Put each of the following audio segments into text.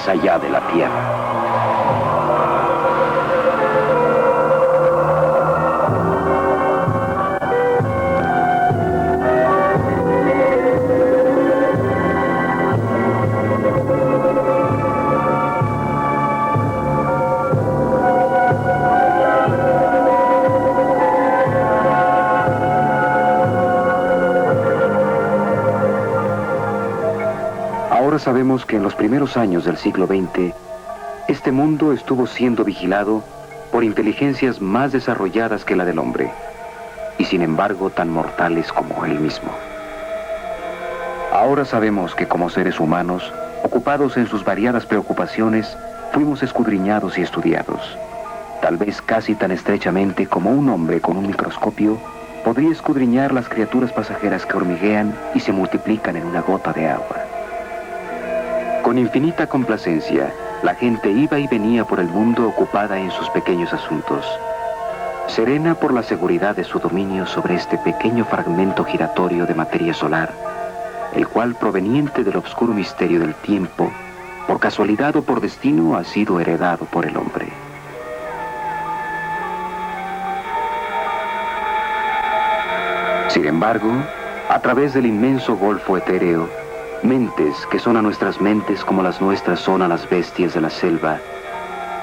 allá de la Tierra. Ahora sabemos que en los primeros años del siglo XX, este mundo estuvo siendo vigilado por inteligencias más desarrolladas que la del hombre, y sin embargo tan mortales como él mismo. Ahora sabemos que como seres humanos, ocupados en sus variadas preocupaciones, fuimos escudriñados y estudiados, tal vez casi tan estrechamente como un hombre con un microscopio podría escudriñar las criaturas pasajeras que hormiguean y se multiplican en una gota de agua. Con infinita complacencia, la gente iba y venía por el mundo ocupada en sus pequeños asuntos, serena por la seguridad de su dominio sobre este pequeño fragmento giratorio de materia solar, el cual, proveniente del obscuro misterio del tiempo, por casualidad o por destino, ha sido heredado por el hombre. Sin embargo, a través del inmenso golfo etéreo, mentes que son a nuestras mentes como las nuestras son a las bestias de la selva,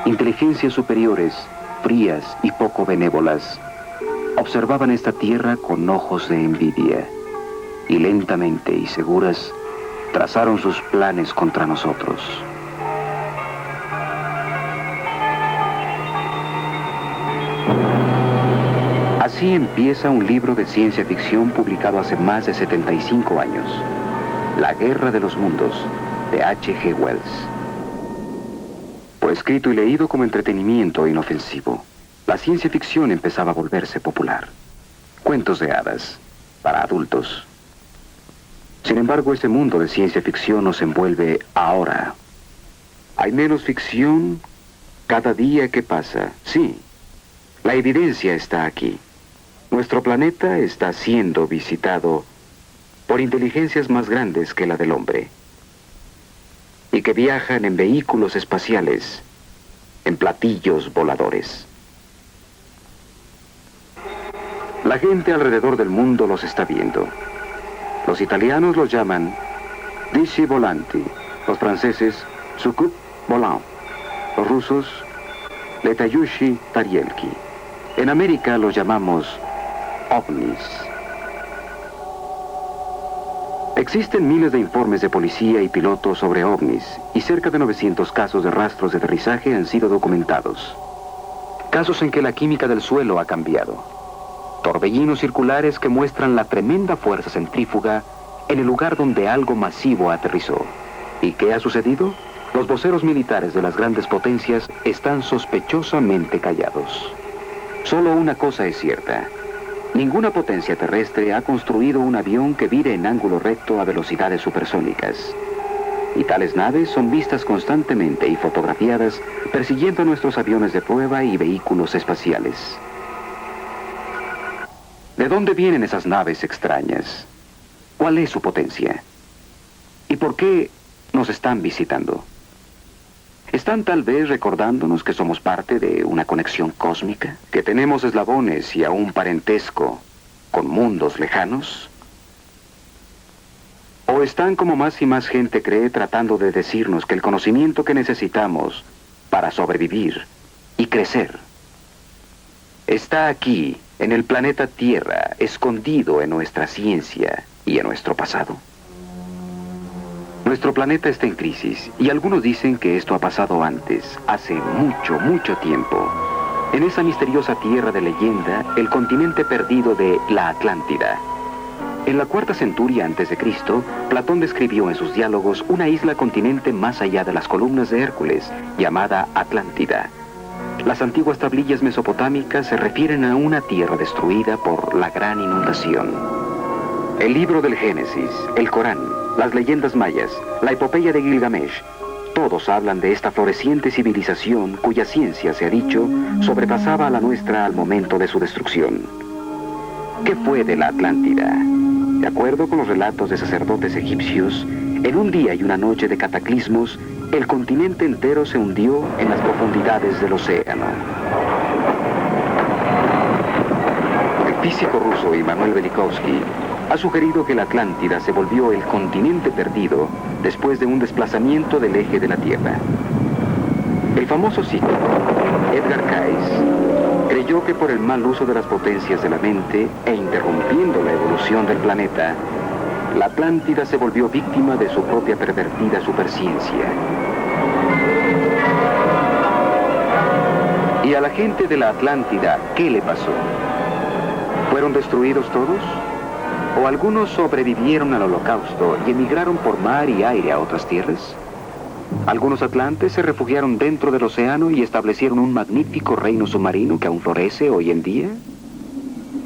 inteligencias superiores, frías y poco benévolas, observaban esta tierra con ojos de envidia, y lentamente y seguras trazaron sus planes contra nosotros. Así empieza un libro de ciencia ficción publicado hace más de 75 años. La Guerra de los Mundos, de H.G. Wells. Fue escrito y leído como entretenimiento inofensivo. La ciencia ficción empezaba a volverse popular. Cuentos de hadas, para adultos. Sin embargo, este mundo de ciencia ficción nos envuelve ahora. Hay menos ficción cada día que pasa. Sí, la evidencia está aquí. Nuestro planeta está siendo visitado por inteligencias más grandes que la del hombre, y que viajan en vehículos espaciales, en platillos voladores. La gente alrededor del mundo los está viendo. Los italianos los llaman dischi volanti, los franceses sukup volant, los rusos letayushi tarielki. En América los llamamos ovnis. Existen miles de informes de policía y pilotos sobre ovnis, y cerca de 900 casos de rastros de aterrizaje han sido documentados. Casos en que la química del suelo ha cambiado. Torbellinos circulares que muestran la tremenda fuerza centrífuga en el lugar donde algo masivo aterrizó. ¿Y qué ha sucedido? Los voceros militares de las grandes potencias están sospechosamente callados. Solo una cosa es cierta. Ninguna potencia terrestre ha construido un avión que vire en ángulo recto a velocidades supersónicas. Y tales naves son vistas constantemente y fotografiadas persiguiendo a nuestros aviones de prueba y vehículos espaciales. ¿De dónde vienen esas naves extrañas? ¿Cuál es su potencia? ¿Y por qué nos están visitando? ¿Están tal vez recordándonos que somos parte de una conexión cósmica? ¿Que tenemos eslabones y aún parentesco con mundos lejanos? ¿O están, como más y más gente cree, tratando de decirnos que el conocimiento que necesitamos para sobrevivir y crecer está aquí, en el planeta Tierra, escondido en nuestra ciencia y en nuestro pasado? Nuestro planeta está en crisis, y algunos dicen que esto ha pasado antes, hace mucho, mucho tiempo. En esa misteriosa tierra de leyenda, el continente perdido de la Atlántida. En la cuarta centuria antes de Cristo, Platón describió en sus diálogos una isla continente más allá de las columnas de Hércules, llamada Atlántida. Las antiguas tablillas mesopotámicas se refieren a una tierra destruida por la gran inundación. El libro del Génesis, el Corán, las leyendas mayas, la epopeya de Gilgamesh, todos hablan de esta floreciente civilización cuya ciencia, se ha dicho, sobrepasaba a la nuestra al momento de su destrucción. ¿Qué fue de la Atlántida? De acuerdo con los relatos de sacerdotes egipcios, en un día y una noche de cataclismos, el continente entero se hundió en las profundidades del océano. El físico ruso Immanuel Velikovsky ha sugerido que la Atlántida se volvió el continente perdido después de un desplazamiento del eje de la Tierra. El famoso psíquico Edgar Cayce creyó que por el mal uso de las potencias de la mente e interrumpiendo la evolución del planeta, la Atlántida se volvió víctima de su propia pervertida superciencia. ¿Y a la gente de la Atlántida qué le pasó? ¿Fueron destruidos todos? ¿O algunos sobrevivieron al Holocausto y emigraron por mar y aire a otras tierras? Algunos atlantes se refugiaron dentro del océano y establecieron un magnífico reino submarino que aún florece hoy en día.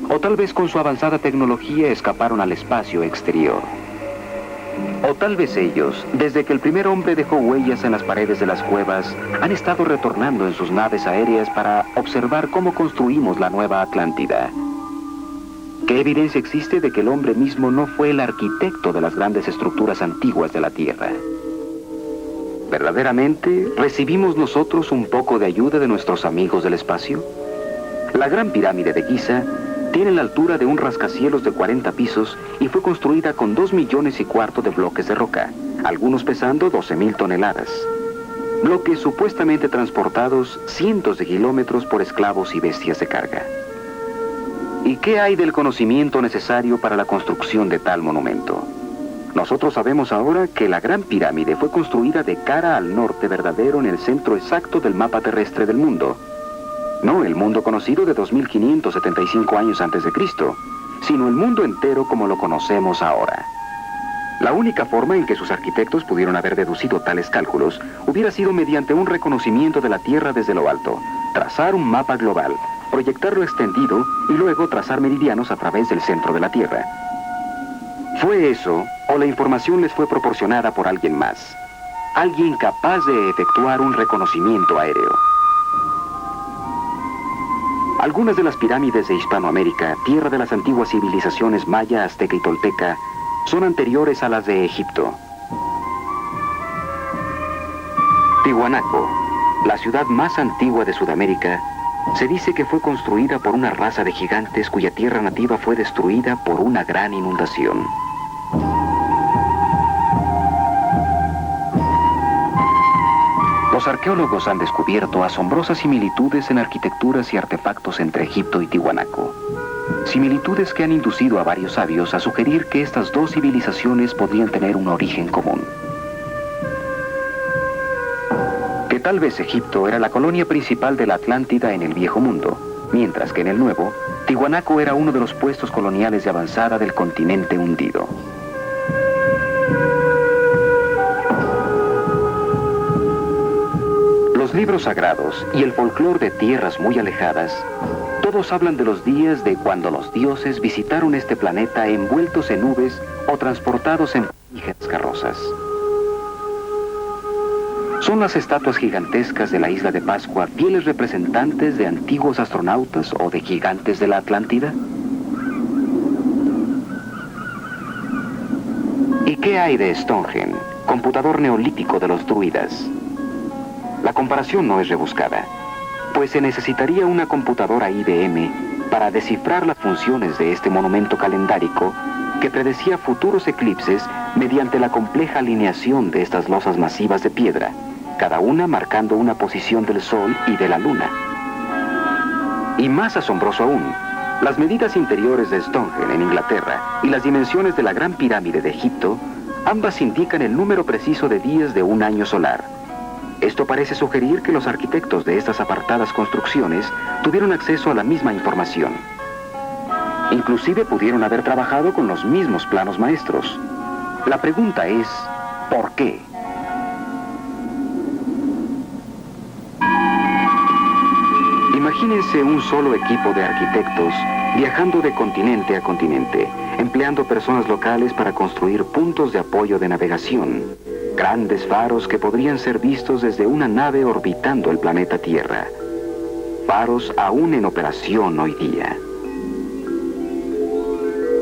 O tal vez con su avanzada tecnología escaparon al espacio exterior. O tal vez ellos, desde que el primer hombre dejó huellas en las paredes de las cuevas, han estado retornando en sus naves aéreas para observar cómo construimos la nueva Atlántida. ¿Qué evidencia existe de que el hombre mismo no fue el arquitecto de las grandes estructuras antiguas de la Tierra? ¿Verdaderamente recibimos nosotros un poco de ayuda de nuestros amigos del espacio? La Gran Pirámide de Giza tiene la altura de un rascacielos de 40 pisos y fue construida con 2,25 millones de bloques de roca, algunos pesando 12,000 toneladas. Bloques supuestamente transportados cientos de kilómetros por esclavos y bestias de carga. ¿Y qué hay del conocimiento necesario para la construcción de tal monumento? Nosotros sabemos ahora que la Gran Pirámide fue construida de cara al norte verdadero en el centro exacto del mapa terrestre del mundo. No el mundo conocido de 2575 años antes de Cristo, sino el mundo entero como lo conocemos ahora. La única forma en que sus arquitectos pudieron haber deducido tales cálculos hubiera sido mediante un reconocimiento de la Tierra desde lo alto, trazar un mapa global, proyectarlo extendido y luego trazar meridianos a través del centro de la Tierra. ¿Fue eso o la información les fue proporcionada por alguien más? Alguien capaz de efectuar un reconocimiento aéreo. Algunas de las pirámides de Hispanoamérica, tierra de las antiguas civilizaciones maya, azteca y tolteca, son anteriores a las de Egipto. Tiwanaku, la ciudad más antigua de Sudamérica, se dice que fue construida por una raza de gigantes cuya tierra nativa fue destruida por una gran inundación. Los arqueólogos han descubierto asombrosas similitudes en arquitecturas y artefactos entre Egipto y Tiwanaku. Similitudes que han inducido a varios sabios a sugerir que estas dos civilizaciones podrían tener un origen común. Que tal vez Egipto era la colonia principal de la Atlántida en el Viejo Mundo, mientras que en el Nuevo, Tiwanaku era uno de los puestos coloniales de avanzada del continente hundido. Los libros sagrados y el folclore de tierras muy alejadas, todos hablan de los días de cuando los dioses visitaron este planeta envueltos en nubes o transportados en ligeras carrozas. ¿Son las estatuas gigantescas de la isla de Pascua fieles representantes de antiguos astronautas o de gigantes de la Atlántida? ¿Y qué hay de Stonehenge, computador neolítico de los druidas? La comparación no es rebuscada, pues se necesitaría una computadora IBM para descifrar las funciones de este monumento calendárico que predecía futuros eclipses mediante la compleja alineación de estas losas masivas de piedra, cada una marcando una posición del Sol y de la Luna. Y más asombroso aún, las medidas interiores de Stonehenge en Inglaterra y las dimensiones de la Gran Pirámide de Egipto, ambas indican el número preciso de días de un año solar. Esto parece sugerir que los arquitectos de estas apartadas construcciones tuvieron acceso a la misma información. Inclusive pudieron haber trabajado con los mismos planos maestros. La pregunta es, ¿por qué? Imagínense un solo equipo de arquitectos viajando de continente a continente, empleando personas locales para construir puntos de apoyo de navegación, grandes faros que podrían ser vistos desde una nave orbitando el planeta Tierra. Faros aún en operación hoy día.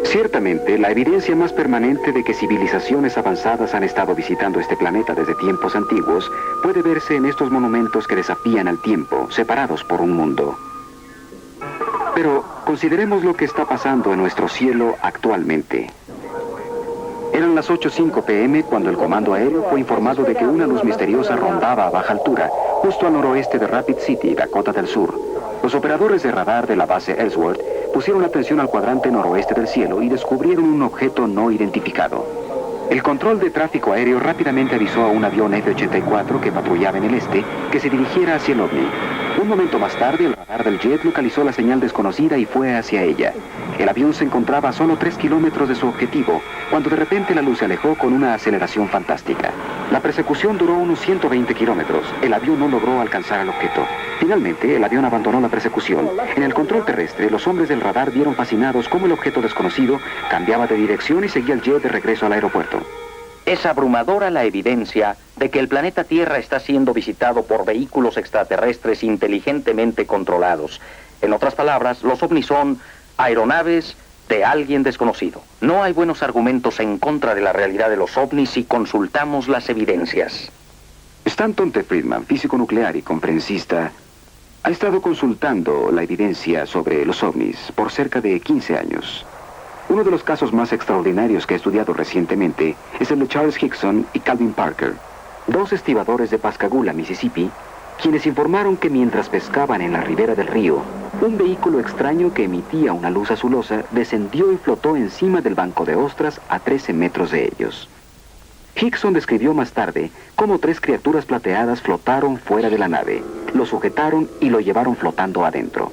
Ciertamente, la evidencia más permanente de que civilizaciones avanzadas han estado visitando este planeta desde tiempos antiguos puede verse en estos monumentos que desafían al tiempo, separados por un mundo. Pero consideremos lo que está pasando en nuestro cielo actualmente. Eran las 8:05 p.m. cuando el comando aéreo fue informado de que una luz misteriosa rondaba a baja altura, justo al noroeste de Rapid City, Dakota del Sur. Los operadores de radar de la base Ellsworth pusieron atención al cuadrante noroeste del cielo y descubrieron un objeto no identificado. El control de tráfico aéreo rápidamente avisó a un avión F-84 que patrullaba en el este que se dirigiera hacia el ovni. Un momento más tarde, el radar del jet localizó la señal desconocida y fue hacia ella. El avión se encontraba a solo 3 kilómetros de su objetivo, cuando de repente la luz se alejó con una aceleración fantástica. La persecución duró unos 120 kilómetros. El avión no logró alcanzar al objeto. Finalmente, el avión abandonó la persecución. En el control terrestre, los hombres del radar vieron fascinados cómo el objeto desconocido cambiaba de dirección y seguía el jet de regreso al aeropuerto. Es abrumadora la evidencia de que el planeta Tierra está siendo visitado por vehículos extraterrestres inteligentemente controlados. En otras palabras, los ovnis son aeronaves de alguien desconocido. No hay buenos argumentos en contra de la realidad de los ovnis si consultamos las evidencias. Stanton T. Friedman, físico nuclear y conferencista, ha estado consultando la evidencia sobre los ovnis por cerca de 15 años. Uno de los casos más extraordinarios que he estudiado recientemente es el de Charles Hickson y Calvin Parker, dos estibadores de Pascagoula, Mississippi, quienes informaron que mientras pescaban en la ribera del río, un vehículo extraño que emitía una luz azulosa descendió y flotó encima del banco de ostras a 13 metros de ellos. Hickson describió más tarde cómo 3 criaturas plateadas flotaron fuera de la nave, lo sujetaron y lo llevaron flotando adentro.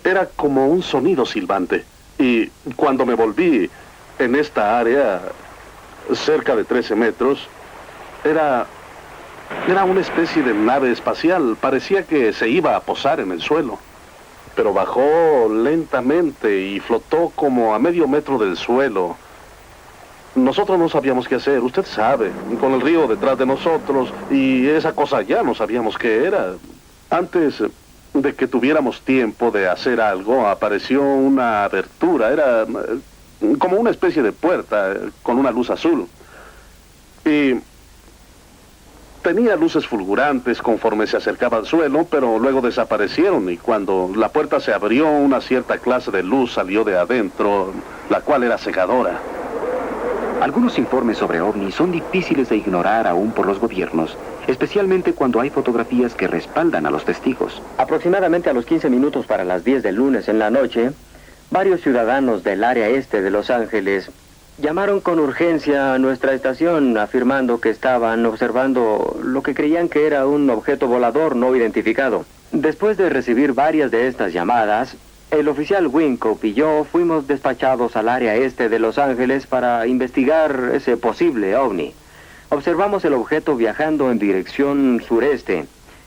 Era como un sonido silbante. Y cuando me volví en esta área, cerca de 13 metros, era una especie de nave espacial. Parecía que se iba a posar en el suelo. Pero bajó lentamente y flotó como a medio metro del suelo. Nosotros no sabíamos qué hacer, usted sabe, con el río detrás de nosotros, y esa cosa ya no sabíamos qué era. Antes de que tuviéramos tiempo de hacer algo, apareció una abertura. Era como una especie de puerta con una luz azul. Y tenía luces fulgurantes conforme se acercaba al suelo, pero luego desaparecieron, y cuando la puerta se abrió, una cierta clase de luz salió de adentro, la cual era cegadora. Algunos informes sobre ovnis son difíciles de ignorar aún por los gobiernos, especialmente cuando hay fotografías que respaldan a los testigos. Aproximadamente a los 15 minutos para las 10 del lunes en la noche, varios ciudadanos del área este de Los Ángeles llamaron con urgencia a nuestra estación afirmando que estaban observando lo que creían que era un objeto volador no identificado. Después de recibir varias de estas llamadas, el oficial Wynkoop y yo fuimos despachados al área este de Los Ángeles para investigar ese posible ovni. Observamos el objeto viajando en dirección sureste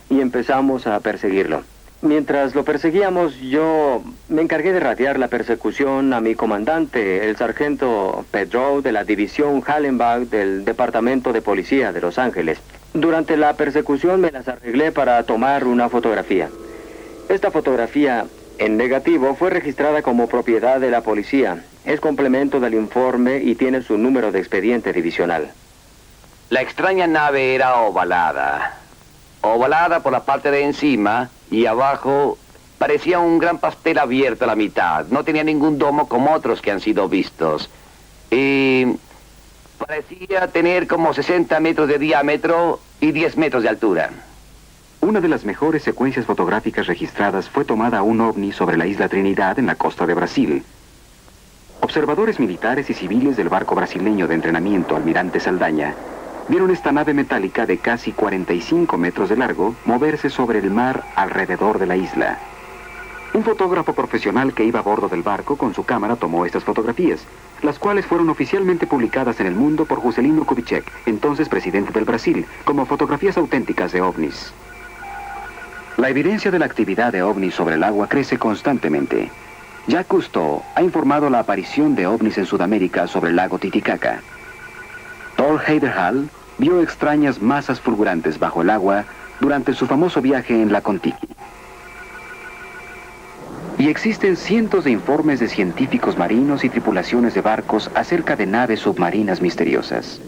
y empezamos a perseguirlo. Mientras lo perseguíamos, yo me encargué de radiar la persecución a mi comandante, el sargento Pedro de la división Hallenbach del Departamento de Policía de Los Ángeles. Durante la persecución me las arreglé para tomar una fotografía. Esta fotografía en negativo fue registrada como propiedad de la policía. Es complemento del informe y tiene su número de expediente divisional. La extraña nave era ovalada. Ovalada por la parte de encima y abajo parecía un gran pastel abierto a la mitad. No tenía ningún domo como otros que han sido vistos. Y parecía tener como 60 metros de diámetro y 10 metros de altura. Una de las mejores secuencias fotográficas registradas fue tomada a un ovni sobre la isla Trinidad en la costa de Brasil. Observadores militares y civiles del barco brasileño de entrenamiento Almirante Saldaña vieron esta nave metálica de casi 45 metros de largo moverse sobre el mar alrededor de la isla. Un fotógrafo profesional que iba a bordo del barco con su cámara tomó estas fotografías, las cuales fueron oficialmente publicadas en El Mundo por Juscelino Kubitschek, entonces presidente del Brasil, como fotografías auténticas de ovnis. La evidencia de la actividad de ovnis sobre el agua crece constantemente. Jacques Cousteau ha informado la aparición de ovnis en Sudamérica sobre el lago Titicaca. Thor Heyerdahl vio extrañas masas fulgurantes bajo el agua durante su famoso viaje en la Kon-Tiki. Y existen cientos de informes de científicos marinos y tripulaciones de barcos acerca de naves submarinas misteriosas.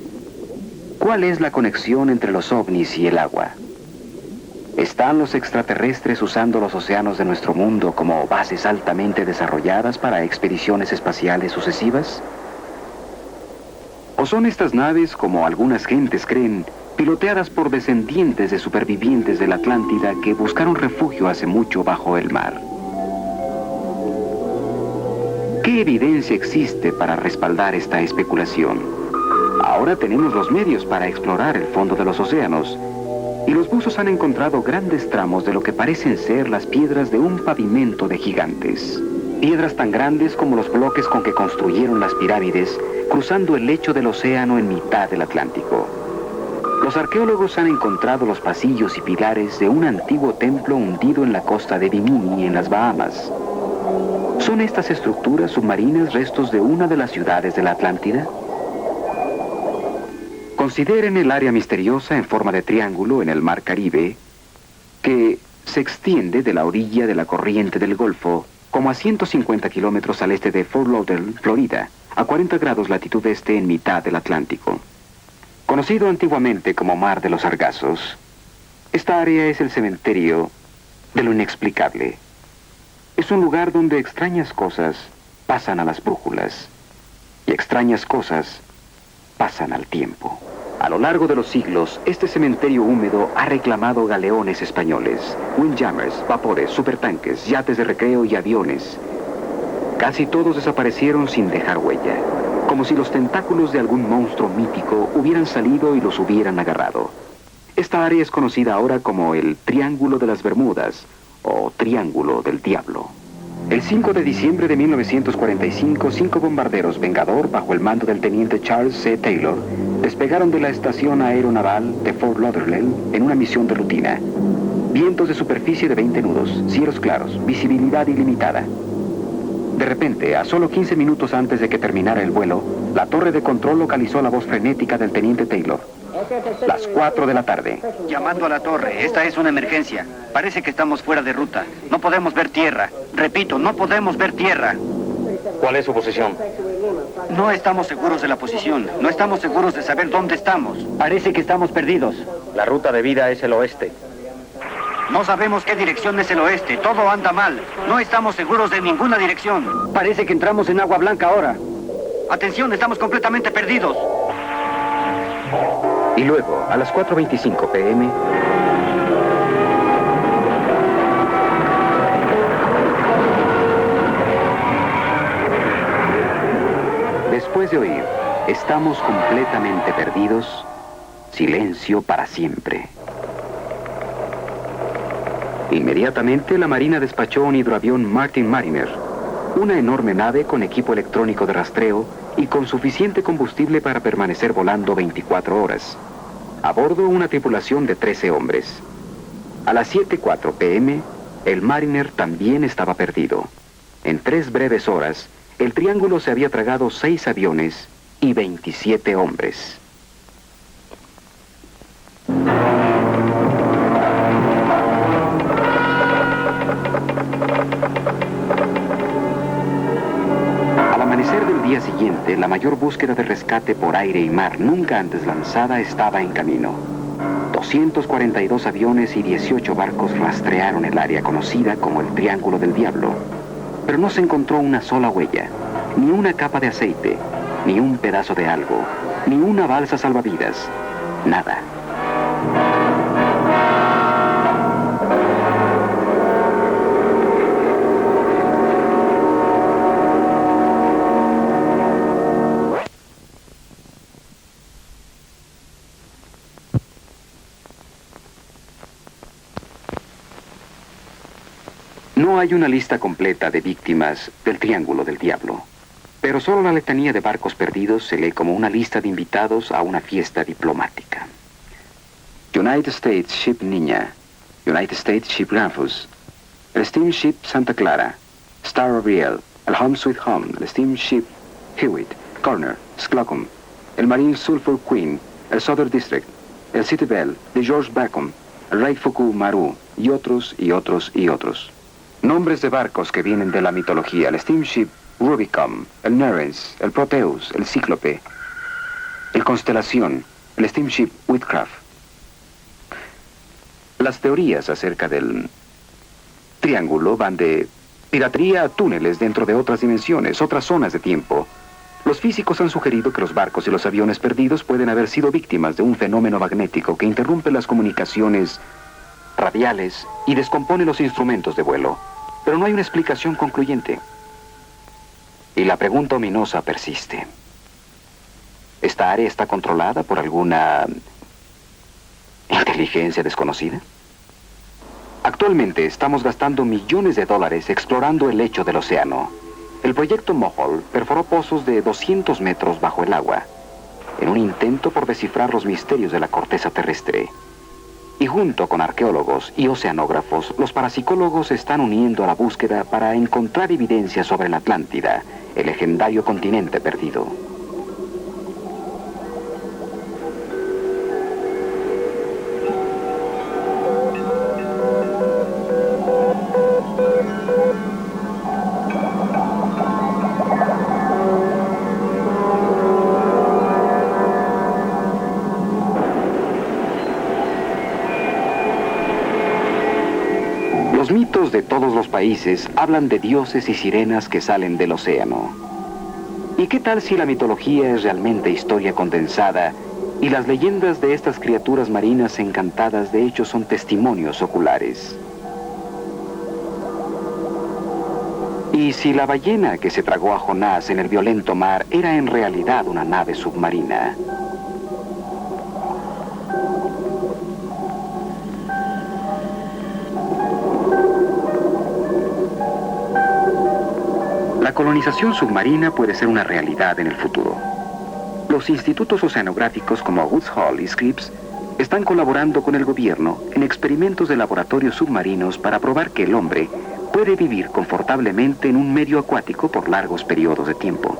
¿Cuál es la conexión entre los ovnis y el agua? ¿Están los extraterrestres usando los océanos de nuestro mundo como bases altamente desarrolladas para expediciones espaciales sucesivas? ¿O son estas naves, como algunas gentes creen, piloteadas por descendientes de supervivientes de la Atlántida que buscaron refugio hace mucho bajo el mar? ¿Qué evidencia existe para respaldar esta especulación? Ahora tenemos los medios para explorar el fondo de los océanos, y los buzos han encontrado grandes tramos de lo que parecen ser las piedras de un pavimento de gigantes. Piedras tan grandes como los bloques con que construyeron las pirámides, cruzando el lecho del océano en mitad del Atlántico. Los arqueólogos han encontrado los pasillos y pilares de un antiguo templo hundido en la costa de Bimini, en las Bahamas. ¿Son estas estructuras submarinas restos de una de las ciudades de la Atlántida? Consideren el área misteriosa en forma de triángulo en el Mar Caribe, que se extiende de la orilla de la corriente del Golfo, como a 150 kilómetros al este de Fort Lauderdale, Florida, a 40 grados latitud este en mitad del Atlántico. Conocido antiguamente como Mar de los Sargazos, esta área es el cementerio de lo inexplicable. Es un lugar donde extrañas cosas pasan a las brújulas y extrañas cosas pasan al tiempo. A lo largo de los siglos, este cementerio húmedo ha reclamado galeones españoles, windjammers, vapores, supertanques, yates de recreo y aviones. Casi todos desaparecieron sin dejar huella, como si los tentáculos de algún monstruo mítico hubieran salido y los hubieran agarrado. Esta área es conocida ahora como el Triángulo de las Bermudas, o Triángulo del Diablo. El 5 de diciembre de 1945, 5 bombarderos Vengador, bajo el mando del teniente Charles C. Taylor, despegaron de la estación aeronaval de Fort Lauderdale en una misión de rutina. Vientos de superficie de 20 nudos, cielos claros, visibilidad ilimitada. De repente, a solo 15 minutos antes de que terminara el vuelo, la torre de control localizó la voz frenética del teniente Taylor. Las 4 de la tarde. Llamando a la torre, esta es una emergencia. Parece que estamos fuera de ruta. No podemos ver tierra. Repito, no podemos ver tierra. ¿Cuál es su posición? No estamos seguros de la posición. No estamos seguros de saber dónde estamos. Parece que estamos perdidos. La ruta de vida es el oeste. No sabemos qué dirección es el oeste. Todo anda mal. No estamos seguros de ninguna dirección. Parece que entramos en agua blanca ahora. Atención, estamos completamente perdidos. Y luego, a las 4:25 p.m., después de oír, estamos completamente perdidos, silencio para siempre. Inmediatamente la Marina despachó un hidroavión Martin Mariner, una enorme nave con equipo electrónico de rastreo y con suficiente combustible para permanecer volando 24 horas. A bordo una tripulación de 13 hombres. A las 7:04 p.m., el Mariner también estaba perdido. En 3 breves horas, el Triángulo se había tragado 6 aviones y 27 hombres. Al amanecer del día siguiente, la mayor búsqueda de rescate por aire y mar nunca antes lanzada estaba en camino. 242 aviones y 18 barcos rastrearon el área conocida como el Triángulo del Diablo, pero no se encontró una sola huella, ni una capa de aceite, ni un pedazo de algo, ni una balsa salvavidas, nada. No hay una lista completa de víctimas del Triángulo del Diablo, pero solo la letanía de barcos perdidos se lee como una lista de invitados a una fiesta diplomática. United States Ship Niña, United States Ship Rufus, el Steamship Santa Clara, Star of Riel, el Home Sweet Home, el Steamship Hewitt, Corner, Slocum, el Marine Sulphur Queen, el Southern District, el City Bell, de George Bacon, el Raifuku Maru, y otros, y otros, y otros. Nombres de barcos que vienen de la mitología: el Steamship Rubicon, el Nereus, el Proteus, el Cíclope, el Constelación, el Steamship Whitcraft. Las teorías acerca del triángulo van de piratería a túneles dentro de otras dimensiones, otras zonas de tiempo. Los físicos han sugerido que los barcos y los aviones perdidos pueden haber sido víctimas de un fenómeno magnético que interrumpe las comunicaciones radiales y descompone los instrumentos de vuelo. Pero no hay una explicación concluyente. Y la pregunta ominosa persiste. ¿Esta área está controlada por alguna inteligencia desconocida? Actualmente estamos gastando millones de dólares explorando el lecho del océano. El proyecto Mohole perforó pozos de 200 metros bajo el agua, en un intento por descifrar los misterios de la corteza terrestre. Y junto con arqueólogos y oceanógrafos, los parapsicólogos se están uniendo a la búsqueda para encontrar evidencia sobre la Atlántida, el legendario continente perdido. Los mitos de todos los países hablan de dioses y sirenas que salen del océano. ¿Y qué tal si la mitología es realmente historia condensada y las leyendas de estas criaturas marinas encantadas de hecho son testimonios oculares? ¿Y si la ballena que se tragó a Jonás en el violento mar era en realidad una nave submarina? La colonización submarina puede ser una realidad en el futuro. Los institutos oceanográficos como Woods Hole y Scripps están colaborando con el gobierno en experimentos de laboratorios submarinos para probar que el hombre puede vivir confortablemente en un medio acuático por largos periodos de tiempo.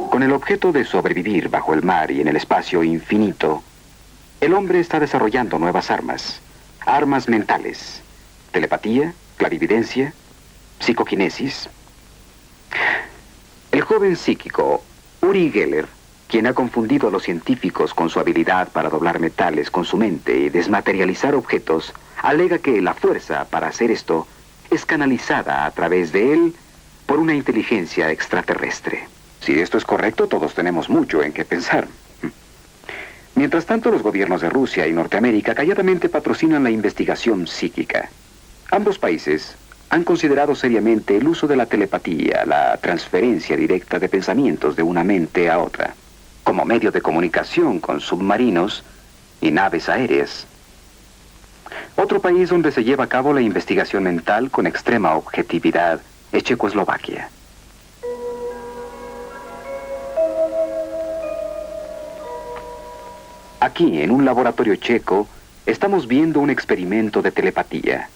Con el objeto de sobrevivir bajo el mar y en el espacio infinito, el hombre está desarrollando nuevas armas mentales, telepatía, clarividencia, psicoquinesis. El joven psíquico Uri Geller, quien ha confundido a los científicos con su habilidad para doblar metales con su mente y desmaterializar objetos, alega que la fuerza para hacer esto es canalizada a través de él por una inteligencia extraterrestre. Si esto es correcto, todos tenemos mucho en qué pensar. Mientras tanto, los gobiernos de Rusia y Norteamérica calladamente patrocinan la investigación psíquica. Ambos países han considerado seriamente el uso de la telepatía, la transferencia directa de pensamientos de una mente a otra, como medio de comunicación con submarinos y naves aéreas. Otro país donde se lleva a cabo la investigación mental con extrema objetividad es Checoslovaquia. Aquí, en un laboratorio checo, estamos viendo un experimento de telepatía.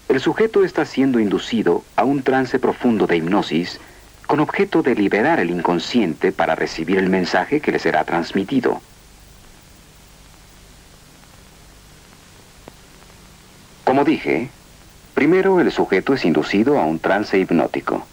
El sujeto está siendo inducido a un trance profundo de hipnosis con objeto de liberar el inconsciente para recibir el mensaje que le será transmitido. Como dije, primero el sujeto es inducido a un trance hipnótico.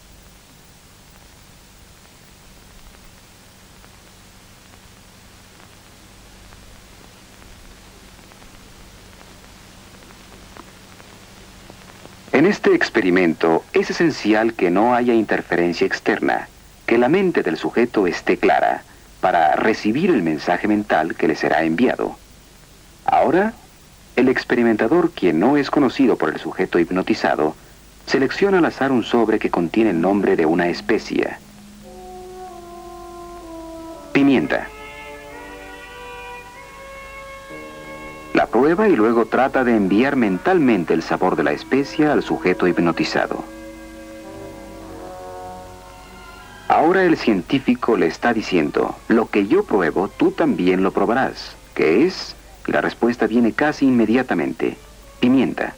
En este experimento es esencial que no haya interferencia externa, que la mente del sujeto esté clara para recibir el mensaje mental que le será enviado. Ahora, el experimentador, quien no es conocido por el sujeto hipnotizado, selecciona al azar un sobre que contiene el nombre de una especia. Pimienta. La prueba y luego trata de enviar mentalmente el sabor de la especia al sujeto hipnotizado. Ahora el científico le está diciendo, lo que yo pruebo, tú también lo probarás. ¿Qué es? La respuesta viene casi inmediatamente. Pimienta.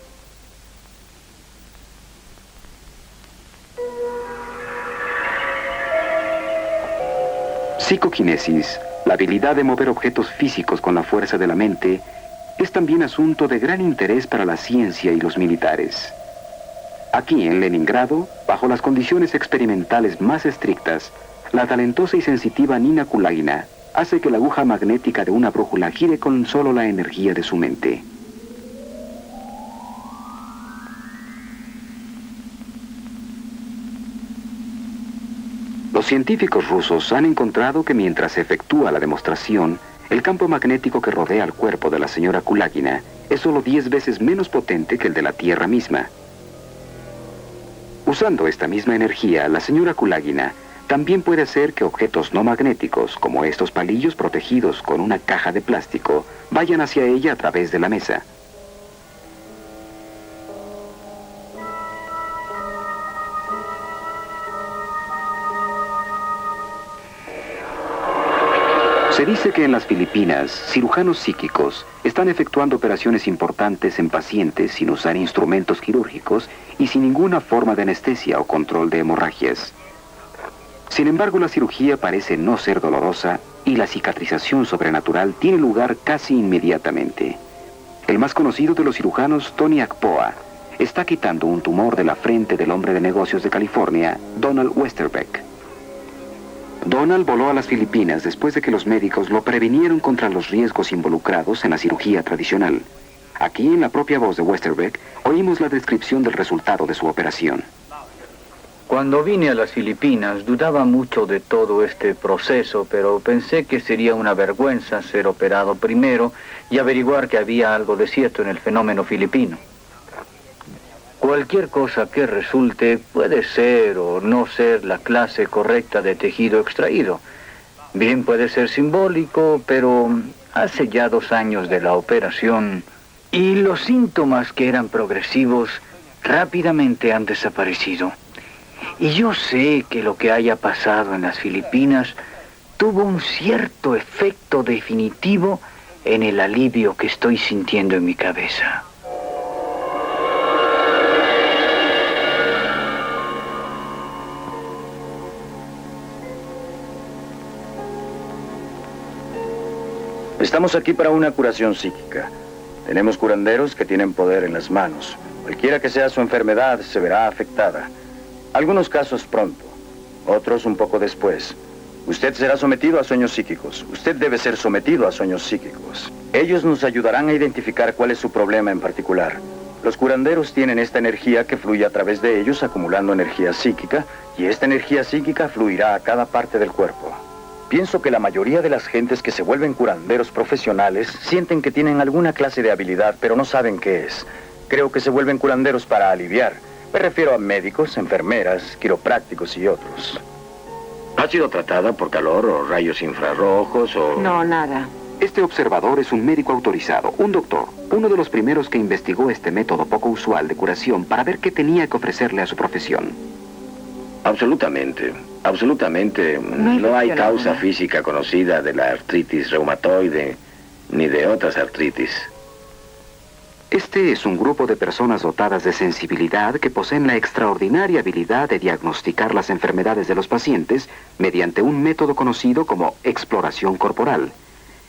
Psicoquinesis, la habilidad de mover objetos físicos con la fuerza de la mente, es también asunto de gran interés para la ciencia y los militares. Aquí en Leningrado, bajo las condiciones experimentales más estrictas, la talentosa y sensitiva Nina Kulagina hace que la aguja magnética de una brújula gire con solo la energía de su mente. Los científicos rusos han encontrado que mientras se efectúa la demostración, el campo magnético que rodea el cuerpo de la señora Kulagina es solo 10 veces menos potente que el de la Tierra misma. Usando esta misma energía, la señora Kulagina también puede hacer que objetos no magnéticos, como estos palillos protegidos con una caja de plástico, vayan hacia ella a través de la mesa. Se dice que en las Filipinas, cirujanos psíquicos están efectuando operaciones importantes en pacientes sin usar instrumentos quirúrgicos y sin ninguna forma de anestesia o control de hemorragias. Sin embargo, la cirugía parece no ser dolorosa y la cicatrización sobrenatural tiene lugar casi inmediatamente. El más conocido de los cirujanos, Tony Akpoa, está quitando un tumor de la frente del hombre de negocios de California, Donald Westerbeck. Donald voló a las Filipinas después de que los médicos lo previnieron contra los riesgos involucrados en la cirugía tradicional. Aquí, en la propia voz de Westerbeck, oímos la descripción del resultado de su operación. Cuando vine a las Filipinas, dudaba mucho de todo este proceso, pero pensé que sería una vergüenza ser operado primero y averiguar que había algo de cierto en el fenómeno filipino. Cualquier cosa que resulte puede ser o no ser la clase correcta de tejido extraído. Bien puede ser simbólico, pero hace ya 2 años de la operación y los síntomas que eran progresivos rápidamente han desaparecido. Y yo sé que lo que haya pasado en las Filipinas tuvo un cierto efecto definitivo en el alivio que estoy sintiendo en mi cabeza. Estamos aquí para una curación psíquica. Tenemos curanderos que tienen poder en las manos. Cualquiera que sea su enfermedad se verá afectada. Algunos casos pronto, otros un poco después. Usted será sometido a sueños psíquicos. Usted debe ser sometido a sueños psíquicos. Ellos nos ayudarán a identificar cuál es su problema en particular. Los curanderos tienen esta energía que fluye a través de ellos acumulando energía psíquica, y esta energía psíquica fluirá a cada parte del cuerpo. Pienso que la mayoría de las gentes que se vuelven curanderos profesionales sienten que tienen alguna clase de habilidad, pero no saben qué es. Creo que se vuelven curanderos para aliviar. Me refiero a médicos, enfermeras, quiroprácticos y otros. ¿Ha sido tratada por calor o rayos infrarrojos o...? No, nada. Este observador es un médico autorizado, un doctor, uno de los primeros que investigó este método poco usual de curación para ver qué tenía que ofrecerle a su profesión. Absolutamente. No hay causa física conocida de la artritis reumatoide ni de otras artritis. Este es un grupo de personas dotadas de sensibilidad que poseen la extraordinaria habilidad de diagnosticar las enfermedades de los pacientes mediante un método conocido como exploración corporal.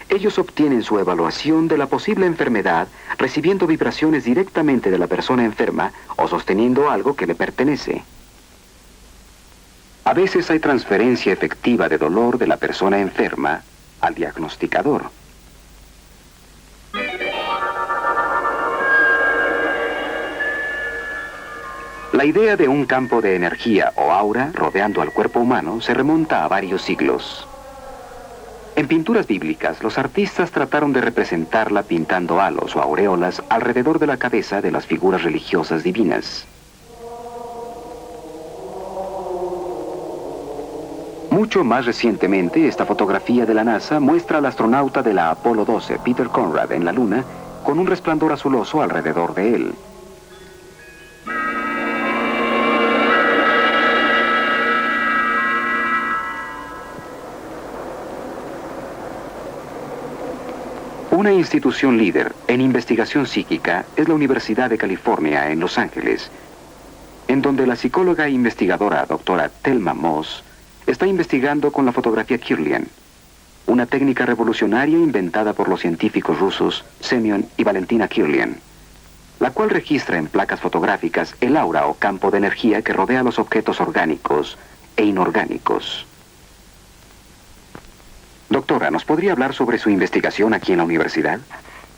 Ellos obtienen su evaluación de la posible enfermedad recibiendo vibraciones directamente de la persona enferma o sosteniendo algo que le pertenece. A veces hay transferencia efectiva de dolor de la persona enferma al diagnosticador. La idea de un campo de energía o aura rodeando al cuerpo humano se remonta a varios siglos. En pinturas bíblicas, los artistas trataron de representarla pintando halos o aureolas alrededor de la cabeza de las figuras religiosas divinas. Mucho más recientemente, esta fotografía de la NASA muestra al astronauta de la Apolo 12, Peter Conrad, en la Luna, con un resplandor azuloso alrededor de él. Una institución líder en investigación psíquica es la Universidad de California en Los Ángeles, en donde la psicóloga e investigadora doctora Thelma Moss está investigando con la fotografía Kirlian. una técnica revolucionaria inventada por los científicos rusos Semyon y Valentina Kirlian, la cual registra en placas fotográficas el aura o campo de energía que rodea los objetos orgánicos e inorgánicos. Doctora, ¿nos podría hablar sobre su investigación aquí en la universidad?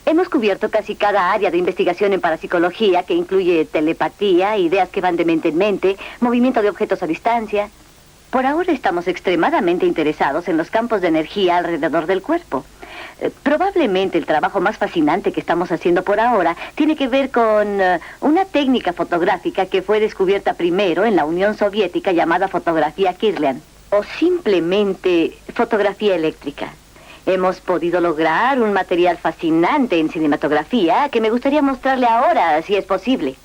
Hemos cubierto casi cada área de investigación en parapsicología, que incluye telepatía, ideas que van de mente en mente, movimiento de objetos a distancia. Por ahora estamos extremadamente interesados en los campos de energía alrededor del cuerpo. Probablemente el trabajo más fascinante que estamos haciendo por ahora tiene que ver con una técnica fotográfica que fue descubierta primero en la Unión Soviética llamada fotografía Kirlian, o simplemente fotografía eléctrica. Hemos podido lograr un material fascinante en cinematografía que me gustaría mostrarle ahora, si es posible.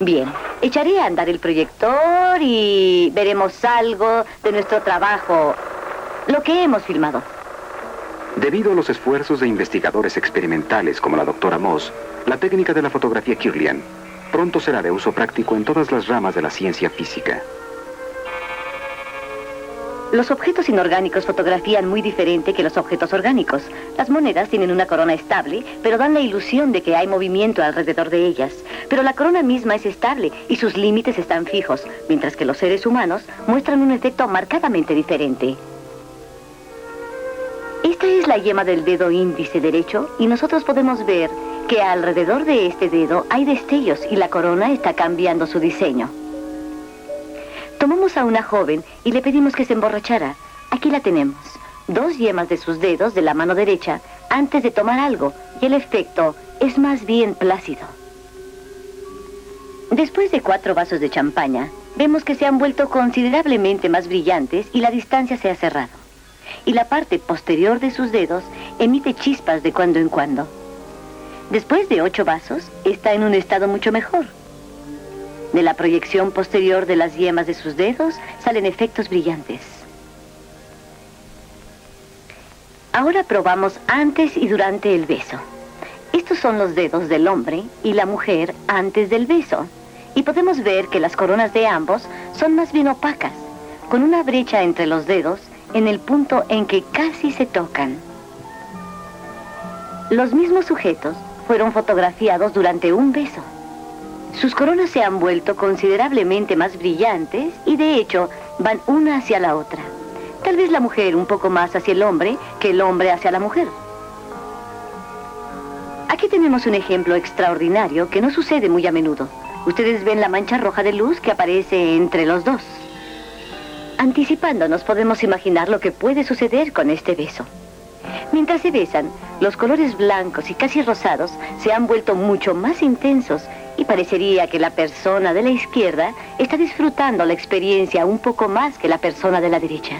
Bien, echaré a andar el proyector y veremos algo de nuestro trabajo, lo que hemos filmado. Debido a los esfuerzos de investigadores experimentales como la doctora Moss, la técnica de la fotografía Kirlian pronto será de uso práctico en todas las ramas de la ciencia física. Los objetos inorgánicos fotografían muy diferente que los objetos orgánicos. Las monedas tienen una corona estable, pero dan la ilusión de que hay movimiento alrededor de ellas. Pero la corona misma es estable y sus límites están fijos, mientras que los seres humanos muestran un efecto marcadamente diferente. Esta es la yema del dedo índice derecho y nosotros podemos ver que alrededor de este dedo hay destellos y la corona está cambiando su diseño. Tomamos a una joven y le pedimos que se emborrachara. Aquí la tenemos. 2 yemas de sus dedos de la mano derecha antes de tomar algo, y el efecto es más bien plácido. Después de 4 vasos de champaña, vemos que se han vuelto considerablemente más brillantes y la distancia se ha cerrado. Y la parte posterior de sus dedos emite chispas de cuando en cuando. Después de 8 vasos, está en un estado mucho mejor. De la proyección posterior de las yemas de sus dedos salen efectos brillantes. Ahora probamos antes y durante el beso. Estos son los dedos del hombre y la mujer antes del beso. Y podemos ver que las coronas de ambos son más bien opacas, con una brecha entre los dedos en el punto en que casi se tocan. Los mismos sujetos fueron fotografiados durante un beso. Sus coronas se han vuelto considerablemente más brillantes y de hecho van una hacia la otra. Tal vez la mujer un poco más hacia el hombre que el hombre hacia la mujer. Aquí tenemos un ejemplo extraordinario que no sucede muy a menudo. Ustedes ven la mancha roja de luz que aparece entre los dos. Anticipándonos podemos imaginar lo que puede suceder con este beso. Mientras se besan, los colores blancos y casi rosados se han vuelto mucho más intensos y parecería que la persona de la izquierda está disfrutando la experiencia un poco más que la persona de la derecha.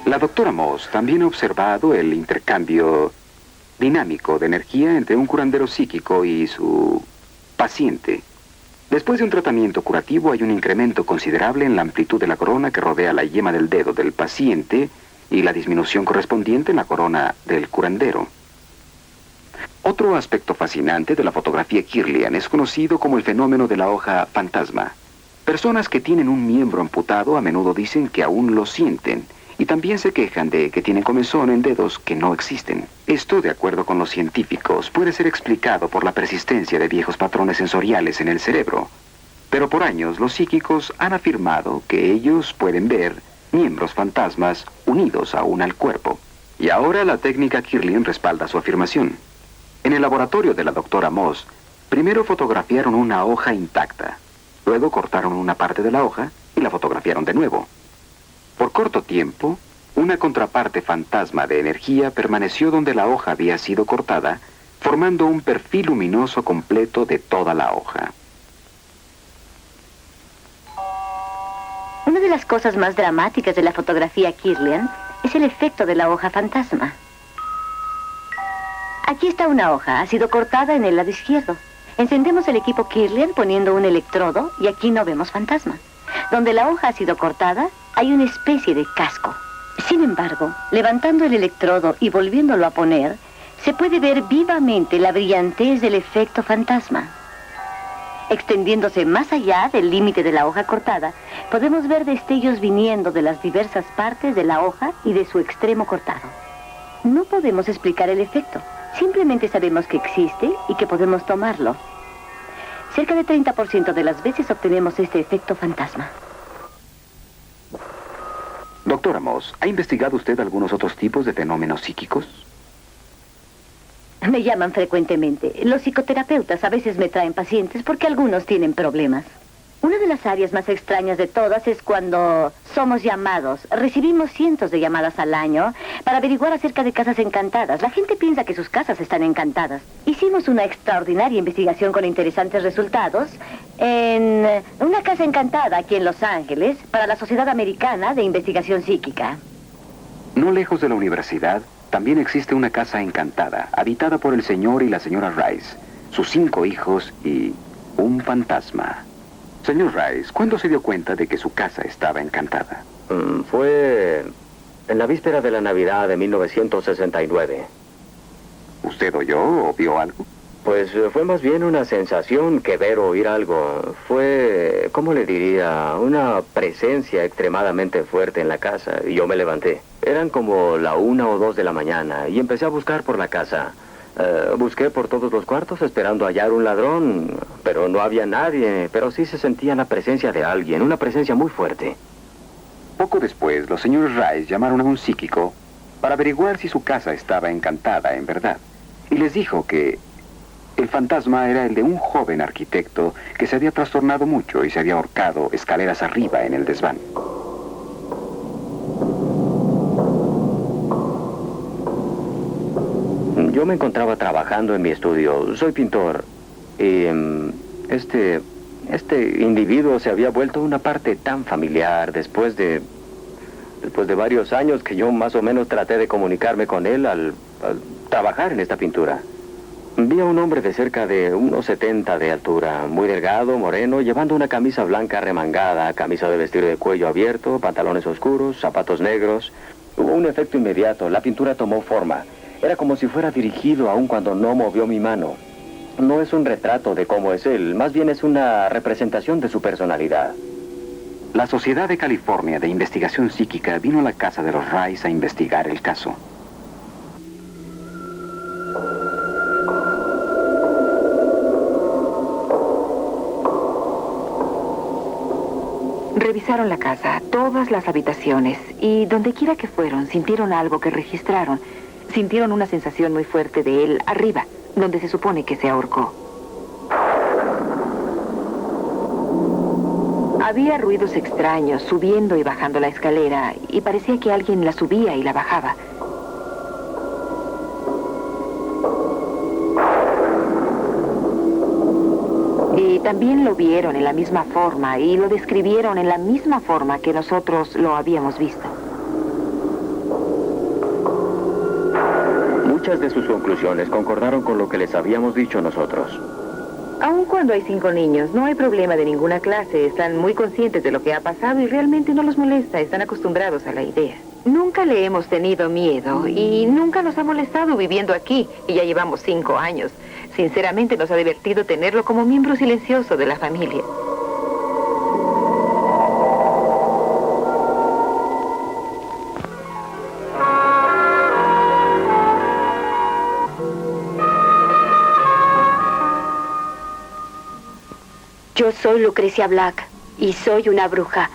La doctora Moss también ha observado el intercambio dinámico de energía entre un curandero psíquico y su paciente. Después de un tratamiento curativo hay un incremento considerable en la amplitud de la corona que rodea la yema del dedo del paciente y la disminución correspondiente en la corona del curandero. Otro aspecto fascinante de la fotografía Kirlian es conocido como el fenómeno de la hoja fantasma. Personas que tienen un miembro amputado a menudo dicen que aún lo sienten y también se quejan de que tienen comezón en dedos que no existen. Esto, de acuerdo con los científicos, puede ser explicado por la persistencia de viejos patrones sensoriales en el cerebro. Pero por años los psíquicos han afirmado que ellos pueden ver miembros fantasmas unidos aún al cuerpo. Y ahora la técnica Kirlian respalda su afirmación. En el laboratorio de la doctora Moss, primero fotografiaron una hoja intacta. Luego cortaron una parte de la hoja y la fotografiaron de nuevo. Por corto tiempo, una contraparte fantasma de energía permaneció donde la hoja había sido cortada, formando un perfil luminoso completo de toda la hoja. Una de las cosas más dramáticas de la fotografía Kirlian es el efecto de la hoja fantasma. Aquí está una hoja, ha sido cortada en el lado izquierdo. Encendemos el equipo Kirlian poniendo un electrodo y aquí no vemos fantasma. Donde la hoja ha sido cortada, hay una especie de casco. Sin embargo, levantando el electrodo y volviéndolo a poner, se puede ver vivamente la brillantez del efecto fantasma. Extendiéndose más allá del límite de la hoja cortada, podemos ver destellos viniendo de las diversas partes de la hoja y de su extremo cortado. No podemos explicar el efecto, simplemente sabemos que existe y que podemos tomarlo. Cerca de 30% de las veces obtenemos este efecto fantasma. Doctor Amos, ¿ha investigado usted algunos otros tipos de fenómenos psíquicos? Me llaman frecuentemente. Los psicoterapeutas a veces me traen pacientes porque algunos tienen problemas. Una de las áreas más extrañas de todas es cuando somos llamados. Recibimos cientos de llamadas al año para averiguar acerca de casas encantadas. La gente piensa que sus casas están encantadas. Hicimos una extraordinaria investigación con interesantes resultados en una casa encantada aquí en Los Ángeles para la Sociedad Americana de Investigación Psíquica. No lejos de la universidad, también existe una casa encantada, habitada por el señor y la señora Rice, sus 5 hijos y un fantasma. Señor Rice, ¿cuándo se dio cuenta de que su casa estaba encantada? Fue en la víspera de la Navidad de 1969. ¿Usted oyó o vio algo? Pues fue más bien una sensación que ver o oír algo. Fue, ¿cómo le diría? Una presencia extremadamente fuerte en la casa y yo me levanté. Eran como la 1 o 2 de la mañana y empecé a buscar por la casa. Busqué por todos los cuartos esperando hallar un ladrón, pero no había nadie, pero sí se sentía la presencia de alguien, una presencia muy fuerte. Poco después, los señores Rice llamaron a un psíquico para averiguar si su casa estaba encantada en verdad. Y les dijo que el fantasma era el de un joven arquitecto que se había trastornado mucho y se había ahorcado escaleras arriba en el desván. Yo me encontraba trabajando en mi estudio. Soy pintor. Y este individuo se había vuelto una parte tan familiar después de varios años que yo más o menos traté de comunicarme con él al trabajar en esta pintura. Vi a un hombre de cerca de unos 70 de altura, muy delgado, moreno, llevando una camisa blanca remangada, camisa de vestir de cuello abierto, pantalones oscuros, zapatos negros. Hubo un efecto inmediato. La pintura tomó forma. Era como si fuera dirigido aun cuando no movió mi mano. No es un retrato de cómo es él, más bien es una representación de su personalidad. La Sociedad de California de Investigación Psíquica vino a la casa de los Rice a investigar el caso. Revisaron la casa, todas las habitaciones, y donde quiera que fueron, sintieron algo que registraron. Sintieron una sensación muy fuerte de él arriba, donde se supone que se ahorcó. Había ruidos extraños subiendo y bajando la escalera, y parecía que alguien la subía y la bajaba. Y también lo vieron en la misma forma y lo describieron en la misma forma que nosotros lo habíamos visto. Muchas de sus conclusiones concordaron con lo que les habíamos dicho nosotros. Aun cuando hay 5 niños, no hay problema de ninguna clase. Están muy conscientes de lo que ha pasado y realmente no los molesta. Están acostumbrados a la idea. Nunca le hemos tenido miedo y nunca nos ha molestado viviendo aquí. Y ya llevamos 5 años. Sinceramente nos ha divertido tenerlo como miembro silencioso de la familia. Yo soy Lucrecia Black y soy una bruja.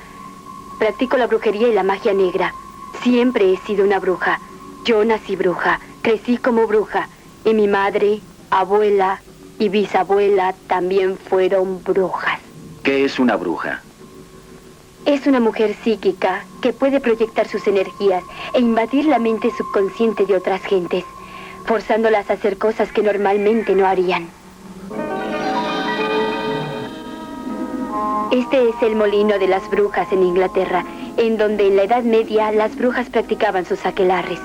Practico la brujería y la magia negra. Siempre he sido una bruja. Yo nací bruja, crecí como bruja y mi madre, abuela y bisabuela también fueron brujas. ¿Qué es una bruja? Es una mujer psíquica que puede proyectar sus energías e invadir la mente subconsciente de otras gentes, forzándolas a hacer cosas que normalmente no harían. Este es el molino de las brujas en Inglaterra, en donde en la Edad Media las brujas practicaban sus aquelarres.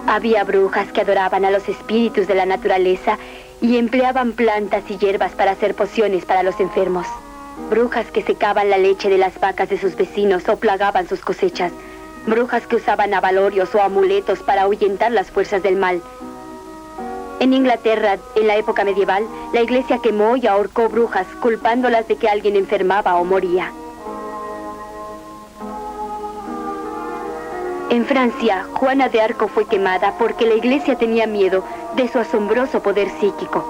Había brujas que adoraban a los espíritus de la naturaleza y empleaban plantas y hierbas para hacer pociones para los enfermos. Brujas que secaban la leche de las vacas de sus vecinos o plagaban sus cosechas. Brujas que usaban abalorios o amuletos para ahuyentar las fuerzas del mal. En Inglaterra, en la época medieval, la iglesia quemó y ahorcó brujas, culpándolas de que alguien enfermaba o moría. En Francia, Juana de Arco fue quemada porque la iglesia tenía miedo de su asombroso poder psíquico.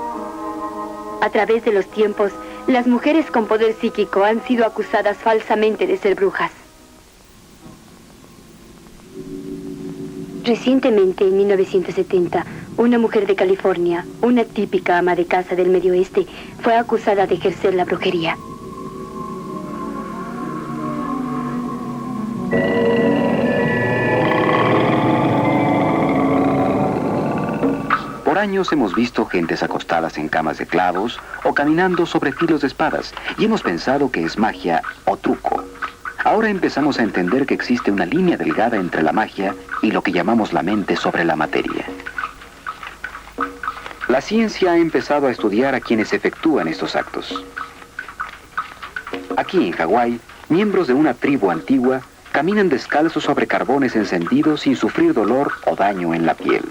A través de los tiempos, las mujeres con poder psíquico han sido acusadas falsamente de ser brujas. Recientemente, en 1970, una mujer de California, una típica ama de casa del Medio Oeste, fue acusada de ejercer la brujería. Por años hemos visto gentes acostadas en camas de clavos o caminando sobre filos de espadas y hemos pensado que es magia o truco. Ahora empezamos a entender que existe una línea delgada entre la magia y lo que llamamos la mente sobre la materia. La ciencia ha empezado a estudiar a quienes efectúan estos actos. Aquí en Hawái, miembros de una tribu antigua caminan descalzos sobre carbones encendidos sin sufrir dolor o daño en la piel.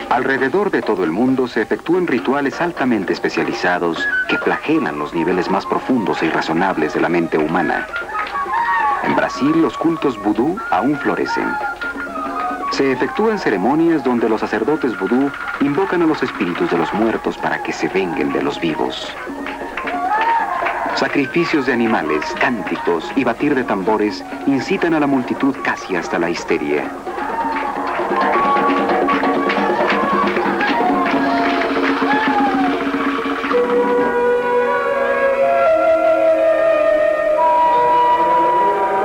Alrededor de todo el mundo se efectúan rituales altamente especializados que flagelan los niveles más profundos e irrazonables de la mente humana. En Brasil, los cultos vudú aún florecen. Se efectúan ceremonias donde los sacerdotes vudú invocan a los espíritus de los muertos para que se venguen de los vivos. Sacrificios de animales, cánticos y batir de tambores incitan a la multitud casi hasta la histeria.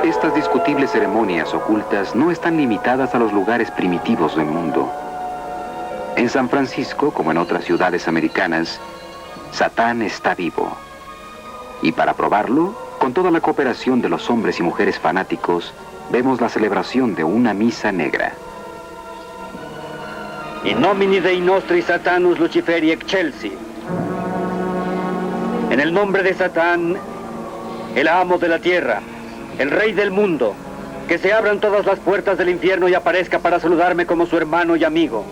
Estas discutibles ceremonias ocultas no están limitadas a los lugares primitivos del mundo. En San Francisco, como en otras ciudades americanas, Satán está vivo. Y para probarlo, con toda la cooperación de los hombres y mujeres fanáticos, vemos la celebración de una misa negra. In nomine Dei nostri Satanus Luciferi excelsi. En el nombre de Satán, el amo de la tierra, el rey del mundo, que se abran todas las puertas del infierno y aparezca para saludarme como su hermano y amigo,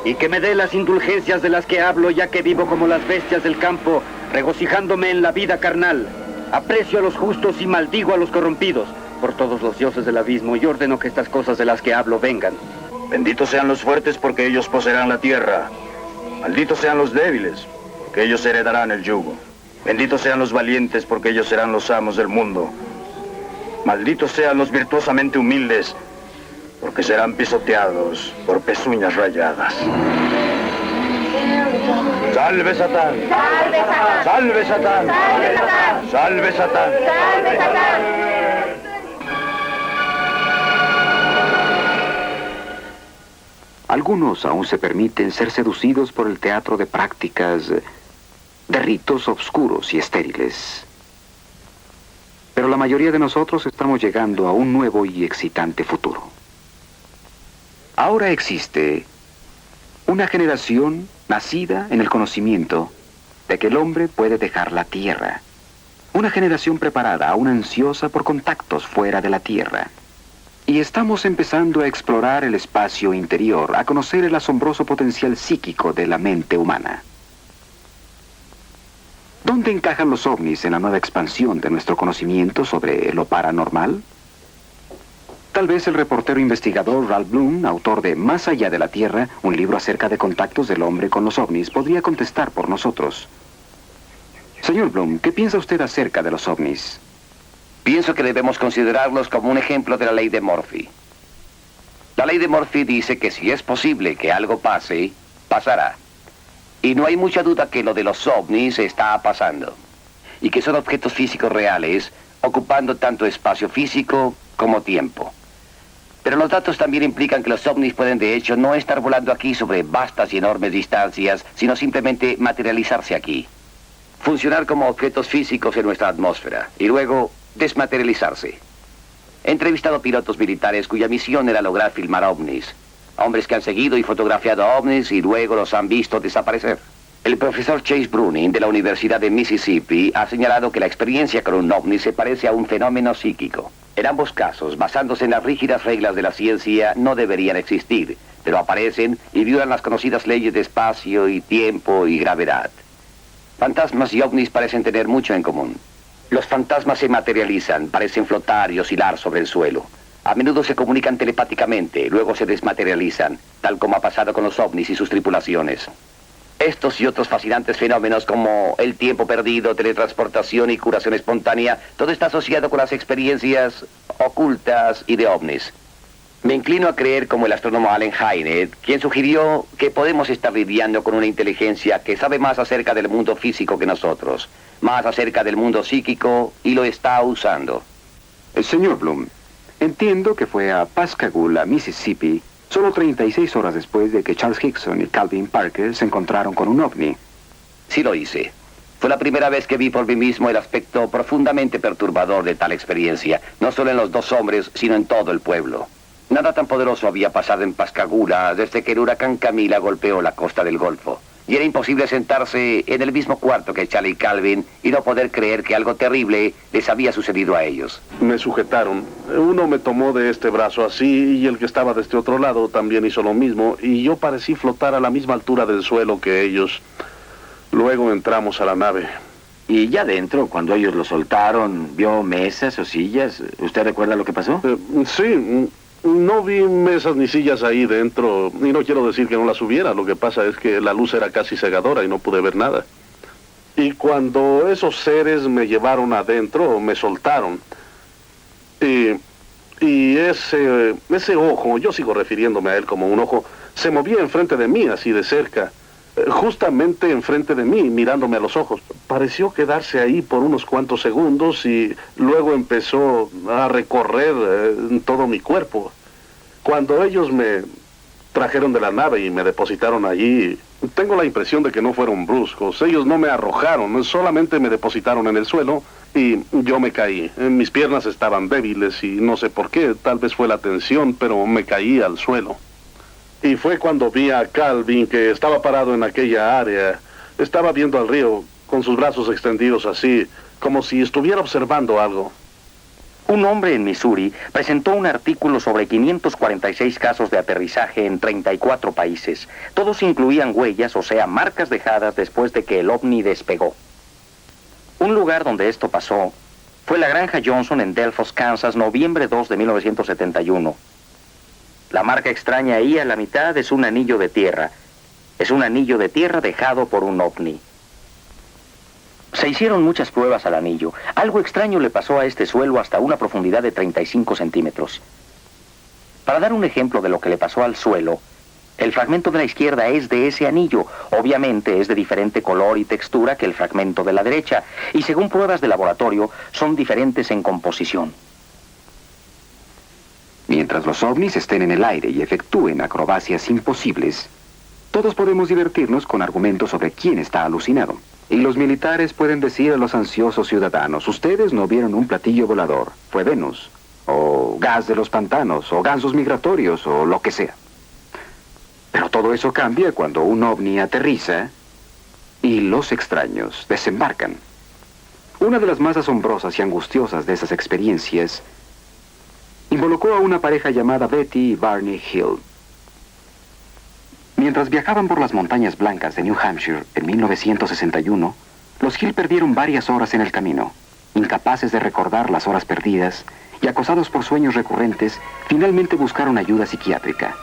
y que me dé las indulgencias de las que hablo, ya que vivo como las bestias del campo, regocijándome en la vida carnal. Aprecio a los justos y maldigo a los corrompidos, por todos los dioses del abismo, y ordeno que estas cosas de las que hablo vengan. Benditos sean los fuertes, porque ellos poseerán la tierra. Malditos sean los débiles, porque ellos heredarán el yugo. Benditos sean los valientes, porque ellos serán los amos del mundo. Malditos sean los virtuosamente humildes, porque serán pisoteados por pezuñas rayadas. ¡Salve Satán! ¡Salve Satán! ¡Salve Satán! ¡Salve Satán! ¡Salve Satán! Algunos aún se permiten ser seducidos por el teatro de prácticas, de ritos oscuros y estériles. Pero la mayoría de nosotros estamos llegando a un nuevo y excitante futuro. Ahora existe una generación nacida en el conocimiento de que el hombre puede dejar la Tierra. Una generación preparada, aún ansiosa por contactos fuera de la Tierra. Y estamos empezando a explorar el espacio interior, a conocer el asombroso potencial psíquico de la mente humana. ¿Dónde encajan los ovnis en la nueva expansión de nuestro conocimiento sobre lo paranormal? Tal vez el reportero investigador Ralph Bloom, autor de Más allá de la Tierra, un libro acerca de contactos del hombre con los ovnis, podría contestar por nosotros. Señor Bloom, ¿qué piensa usted acerca de los ovnis? Pienso que debemos considerarlos como un ejemplo de la ley de Murphy. La ley de Murphy dice que si es posible que algo pase, pasará. Y no hay mucha duda que lo de los ovnis está pasando. Y que son objetos físicos reales, ocupando tanto espacio físico como tiempo. Pero los datos también implican que los ovnis pueden de hecho no estar volando aquí sobre vastas y enormes distancias, sino simplemente materializarse aquí. Funcionar como objetos físicos en nuestra atmósfera y luego desmaterializarse. He entrevistado pilotos militares cuya misión era lograr filmar ovnis. Hombres que han seguido y fotografiado ovnis y luego los han visto desaparecer. El profesor Chase Bruning de la Universidad de Mississippi ha señalado que la experiencia con un ovni se parece a un fenómeno psíquico. En ambos casos, basándose en las rígidas reglas de la ciencia, no deberían existir, pero aparecen y violan las conocidas leyes de espacio y tiempo y gravedad. Fantasmas y ovnis parecen tener mucho en común. Los fantasmas se materializan, parecen flotar y oscilar sobre el suelo. A menudo se comunican telepáticamente, luego se desmaterializan, tal como ha pasado con los ovnis y sus tripulaciones. Estos y otros fascinantes fenómenos como el tiempo perdido, teletransportación y curación espontánea, todo está asociado con las experiencias ocultas y de ovnis. Me inclino a creer como el astrónomo Allen Hynek, quien sugirió que podemos estar lidiando con una inteligencia que sabe más acerca del mundo físico que nosotros, más acerca del mundo psíquico y lo está usando. Señor Bloom, entiendo que fue a Pascagoula, Mississippi, solo 36 horas después de que Charles Hickson y Calvin Parker se encontraron con un ovni. Sí lo hice. Fue la primera vez que vi por mí mismo el aspecto profundamente perturbador de tal experiencia, no solo en los dos hombres, sino en todo el pueblo. Nada tan poderoso había pasado en Pascagoula desde que el huracán Camila golpeó la costa del Golfo. Y era imposible sentarse en el mismo cuarto que Charlie y Calvin y no poder creer que algo terrible les había sucedido a ellos. Me sujetaron. Uno me tomó de este brazo así y el que estaba de este otro lado también hizo lo mismo y yo parecí flotar a la misma altura del suelo que ellos. Luego entramos a la nave. Y ya dentro, cuando ellos lo soltaron, ¿vio mesas o sillas? ¿Usted recuerda lo que pasó? Sí. No vi mesas ni sillas ahí dentro, y no quiero decir que no las hubiera, lo que pasa es que la luz era casi cegadora y no pude ver nada. Y cuando esos seres me llevaron adentro, me soltaron. Y ese ojo, yo sigo refiriéndome a él como un ojo, se movía enfrente de mí, así de cerca, justamente enfrente de mí, mirándome a los ojos. Pareció quedarse ahí por unos cuantos segundos y luego empezó a recorrer todo mi cuerpo. Cuando ellos me trajeron de la nave y me depositaron allí, tengo la impresión de que no fueron bruscos. Ellos no me arrojaron, solamente me depositaron en el suelo y yo me caí. Mis piernas estaban débiles y no sé por qué, tal vez fue la tensión, pero me caí al suelo. Y fue cuando vi a Calvin, que estaba parado en aquella área. Estaba viendo al río con sus brazos extendidos así, como si estuviera observando algo. Un hombre en Missouri presentó un artículo sobre 546 casos de aterrizaje en 34 países. Todos incluían huellas, o sea, marcas dejadas después de que el ovni despegó. Un lugar donde esto pasó fue la granja Johnson en Delphos, Kansas, noviembre 2 de 1971. La marca extraña ahí a la mitad es un anillo de tierra. Es un anillo de tierra dejado por un ovni. Se hicieron muchas pruebas al anillo. Algo extraño le pasó a este suelo hasta una profundidad de 35 centímetros. Para dar un ejemplo de lo que le pasó al suelo, el fragmento de la izquierda es de ese anillo. Obviamente es de diferente color y textura que el fragmento de la derecha, y según pruebas de laboratorio, son diferentes en composición. Mientras los ovnis estén en el aire y efectúen acrobacias imposibles, todos podemos divertirnos con argumentos sobre quién está alucinado. Y los militares pueden decir a los ansiosos ciudadanos, ustedes no vieron un platillo volador, fue Venus, o gas de los pantanos, o gansos migratorios, o lo que sea. Pero todo eso cambia cuando un ovni aterriza y los extraños desembarcan. Una de las más asombrosas y angustiosas de esas experiencias involucró a una pareja llamada Betty y Barney Hill. Mientras viajaban por las montañas blancas de New Hampshire en 1961, los Hill perdieron varias horas en el camino. Incapaces de recordar las horas perdidas y acosados por sueños recurrentes, finalmente buscaron ayuda psiquiátrica.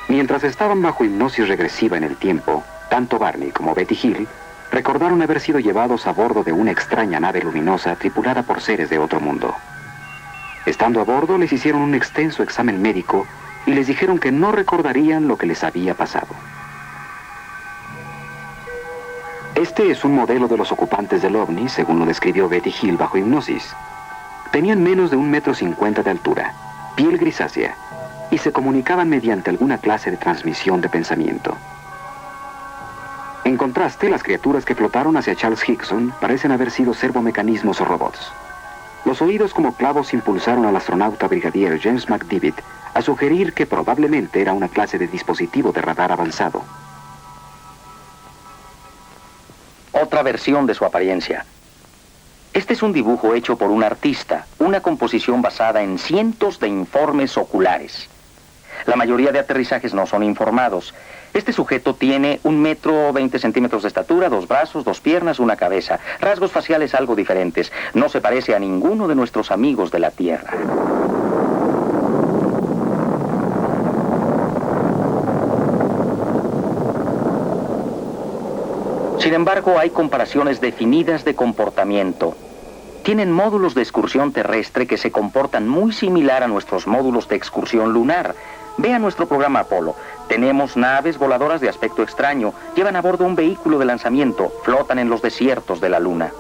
Mientras estaban bajo hipnosis regresiva en el tiempo, tanto Barney como Betty Hill recordaron haber sido llevados a bordo de una extraña nave luminosa tripulada por seres de otro mundo. Estando a bordo, les hicieron un extenso examen médico y les dijeron que no recordarían lo que les había pasado. Este es un modelo de los ocupantes del ovni, según lo describió Betty Hill bajo hipnosis. Tenían menos de 1,50 m de altura, piel grisácea, y se comunicaban mediante alguna clase de transmisión de pensamiento. En contraste, las criaturas que flotaron hacia Charles Hickson parecen haber sido servomecanismos o robots. Los oídos como clavos impulsaron al astronauta brigadier James McDivitt a sugerir que probablemente era una clase de dispositivo de radar avanzado. Otra versión de su apariencia. Este es un dibujo hecho por un artista, una composición basada en cientos de informes oculares. La mayoría de aterrizajes no son informados. Este sujeto tiene 1 metro 20 centímetros de estatura, 2 brazos, 2 piernas, una cabeza. Rasgos faciales algo diferentes. No se parece a ninguno de nuestros amigos de la Tierra. Sin embargo, hay comparaciones definidas de comportamiento. Tienen módulos de excursión terrestre que se comportan muy similar a nuestros módulos de excursión lunar. Vea nuestro programa Apolo. Tenemos naves voladoras de aspecto extraño. Llevan a bordo un vehículo de lanzamiento. Flotan en los desiertos de la Luna.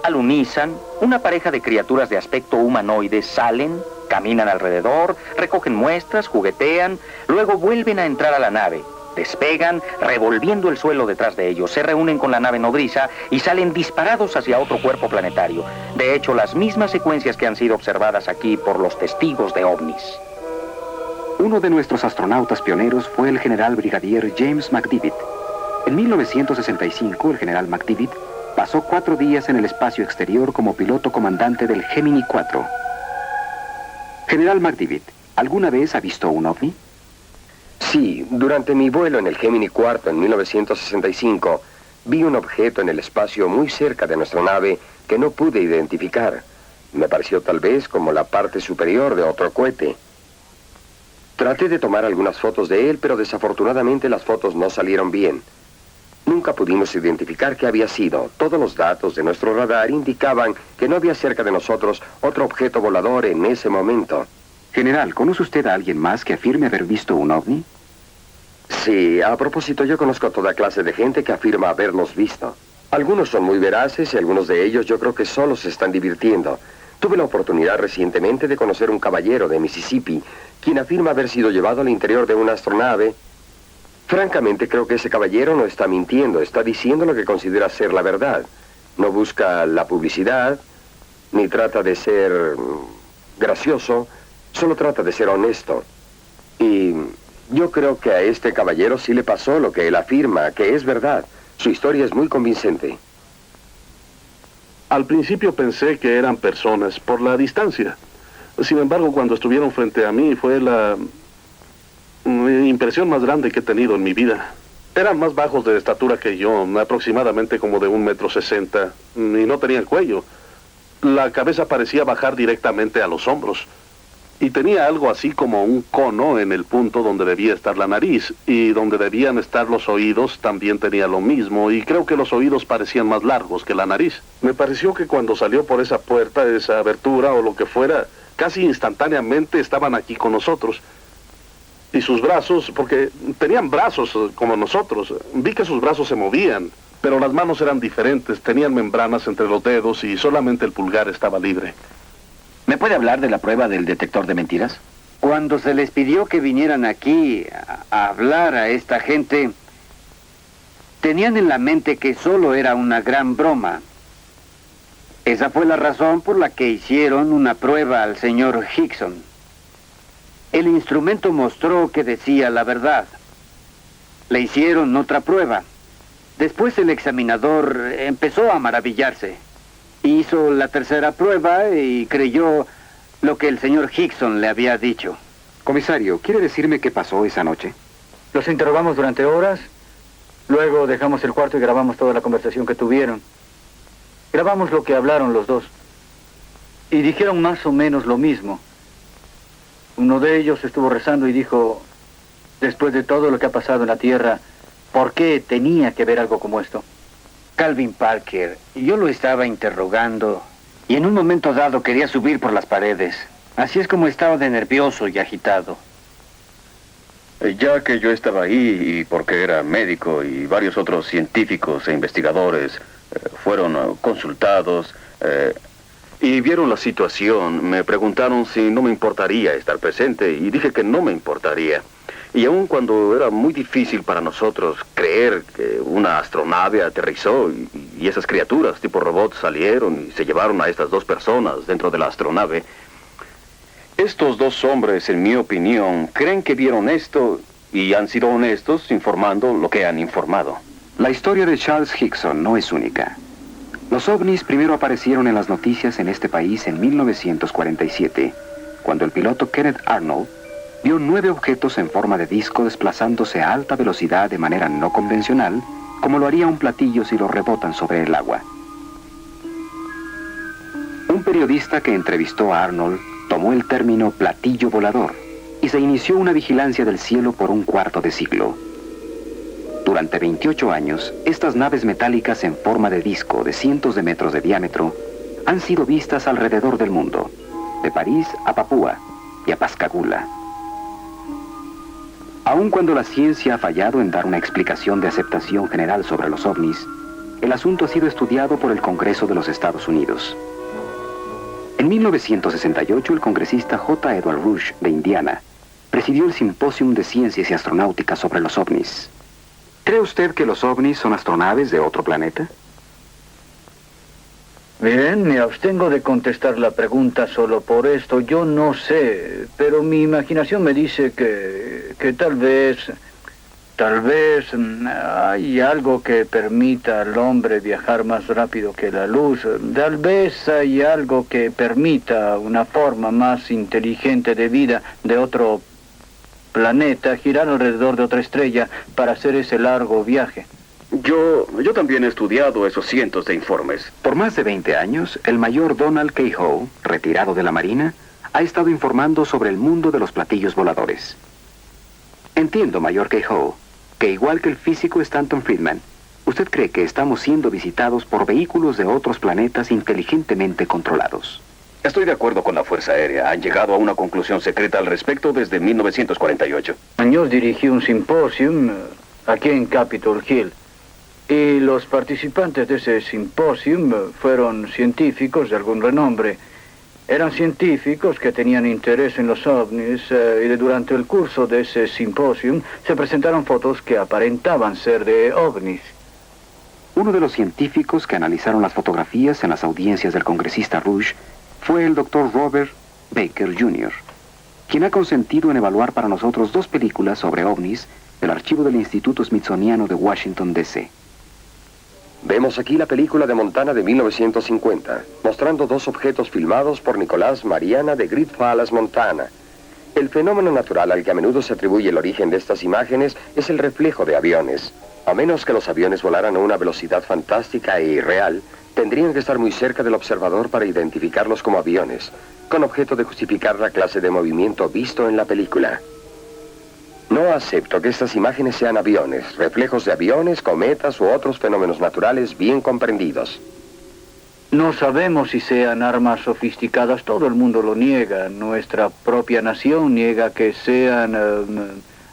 Alunizan. Una pareja de criaturas de aspecto humanoide salen, caminan alrededor, recogen muestras, juguetean, luego vuelven a entrar a la nave. Despegan, revolviendo el suelo detrás de ellos, se reúnen con la nave nodriza y salen disparados hacia otro cuerpo planetario. De hecho, las mismas secuencias que han sido observadas aquí por los testigos de ovnis. Uno de nuestros astronautas pioneros fue el general brigadier James McDivitt. En 1965, el general McDivitt pasó 4 días en el espacio exterior como piloto comandante del Gemini 4. General McDivitt, ¿alguna vez ha visto un ovni? Sí, durante mi vuelo en el Gemini 4 en 1965, vi un objeto en el espacio muy cerca de nuestra nave que no pude identificar. Me pareció tal vez como la parte superior de otro cohete. Traté de tomar algunas fotos de él, pero desafortunadamente las fotos no salieron bien. Nunca pudimos identificar qué había sido. Todos los datos de nuestro radar indicaban que no había cerca de nosotros otro objeto volador en ese momento. General, ¿conoce usted a alguien más que afirme haber visto un ovni? Sí, a propósito, yo conozco a toda clase de gente que afirma haberlos visto. Algunos son muy veraces y algunos de ellos yo creo que solo se están divirtiendo. Tuve la oportunidad recientemente de conocer un caballero de Mississippi, quien afirma haber sido llevado al interior de una astronave. Francamente, creo que ese caballero no está mintiendo, está diciendo lo que considera ser la verdad. No busca la publicidad, ni trata de ser gracioso, solo trata de ser honesto. Y yo creo que a este caballero sí le pasó lo que él afirma, que es verdad. Su historia es muy convincente. Al principio pensé que eran personas por la distancia. Sin embargo, cuando estuvieron frente a mí fue la impresión más grande que he tenido en mi vida. Eran más bajos de estatura que yo, aproximadamente como de 1,60 m, y no tenían cuello. La cabeza parecía bajar directamente a los hombros. Y tenía algo así como un cono en el punto donde debía estar la nariz, y donde debían estar los oídos también tenía lo mismo, y creo que los oídos parecían más largos que la nariz. Me pareció que cuando salió por esa puerta, esa abertura o lo que fuera, casi instantáneamente estaban aquí con nosotros. Y sus brazos, porque tenían brazos como nosotros, vi que sus brazos se movían, pero las manos eran diferentes, tenían membranas entre los dedos y solamente el pulgar estaba libre. ¿Me puede hablar de la prueba del detector de mentiras? Cuando se les pidió que vinieran aquí a hablar a esta gente, tenían en la mente que solo era una gran broma. Esa fue la razón por la que hicieron una prueba al señor Hickson. El instrumento mostró que decía la verdad. Le hicieron otra prueba. Después el examinador empezó a maravillarse. Hizo la tercera prueba y creyó lo que el señor Hickson le había dicho. Comisario, ¿quiere decirme qué pasó esa noche? Los interrogamos durante horas, luego dejamos el cuarto y grabamos toda la conversación que tuvieron. Grabamos lo que hablaron los dos. Y dijeron más o menos lo mismo. Uno de ellos estuvo rezando y dijo, después de todo lo que ha pasado en la Tierra, ¿por qué tenía que ver algo como esto? Calvin Parker, yo lo estaba interrogando y en un momento dado quería subir por las paredes. Así es como estaba de nervioso y agitado. Ya que yo estaba ahí y porque era médico y varios otros científicos e investigadores fueron consultados y vieron la situación, me preguntaron si no me importaría estar presente y dije que no me importaría. Y aun cuando era muy difícil para nosotros creer que una astronave aterrizó y esas criaturas tipo robots salieron y se llevaron a estas 2 personas dentro de la astronave, Estos dos hombres, en mi opinión, creen que vieron esto y han sido honestos informando lo que han informado. La historia de Charles Hickson no es única. Los ovnis primero aparecieron en las noticias en este país en 1947, cuando el piloto Kenneth Arnold vio 9 objetos en forma de disco desplazándose a alta velocidad de manera no convencional, como lo haría un platillo si lo rebotan sobre el agua. Un periodista que entrevistó a Arnold tomó el término platillo volador y se inició una vigilancia del cielo por un cuarto de siglo. Durante 28 años, estas naves metálicas en forma de disco de cientos de metros de diámetro han sido vistas alrededor del mundo, de París a Papúa y a Pascagoula. Aun cuando la ciencia ha fallado en dar una explicación de aceptación general sobre los ovnis, el asunto ha sido estudiado por el Congreso de los Estados Unidos. En 1968, el congresista J. Edward Rush, de Indiana, presidió el Simposium de Ciencias y Astronáutica sobre los ovnis. ¿Cree usted que los ovnis son astronaves de otro planeta? Bien, me abstengo de contestar la pregunta solo por esto. Yo no sé, pero mi imaginación me dice que tal vez hay algo que permita al hombre viajar más rápido que la luz. Tal vez hay algo que permita una forma más inteligente de vida de otro planeta girar alrededor de otra estrella para hacer ese largo viaje. Yo también he estudiado esos cientos de informes. Por más de 20 años, el mayor Donald K. Howe, retirado de la Marina, ha estado informando sobre el mundo de los platillos voladores. Entiendo, mayor K. Howe, que igual que el físico Stanton Friedman, usted cree que estamos siendo visitados por vehículos de otros planetas inteligentemente controlados. Estoy de acuerdo con la Fuerza Aérea. Han llegado a una conclusión secreta al respecto desde 1948. Años dirigí un simposium aquí en Capitol Hill. Y los participantes de ese simposium fueron científicos de algún renombre. Eran científicos que tenían interés en los ovnis y durante el curso de ese simposium se presentaron fotos que aparentaban ser de ovnis. Uno de los científicos que analizaron las fotografías en las audiencias del congresista Rush fue el Dr. Robert Baker Jr., quien ha consentido en evaluar para nosotros 2 películas sobre ovnis del archivo del Instituto Smithsoniano de Washington, D.C. Vemos aquí la película de Montana de 1950, mostrando 2 objetos filmados por Nicolás Mariana de Great Falls, Montana. El fenómeno natural al que a menudo se atribuye el origen de estas imágenes es el reflejo de aviones. A menos que los aviones volaran a una velocidad fantástica e irreal, tendrían que estar muy cerca del observador para identificarlos como aviones, con objeto de justificar la clase de movimiento visto en la película. No acepto que estas imágenes sean aviones, reflejos de aviones, cometas u otros fenómenos naturales bien comprendidos. No sabemos si sean armas sofisticadas, todo el mundo lo niega. Nuestra propia nación niega que sean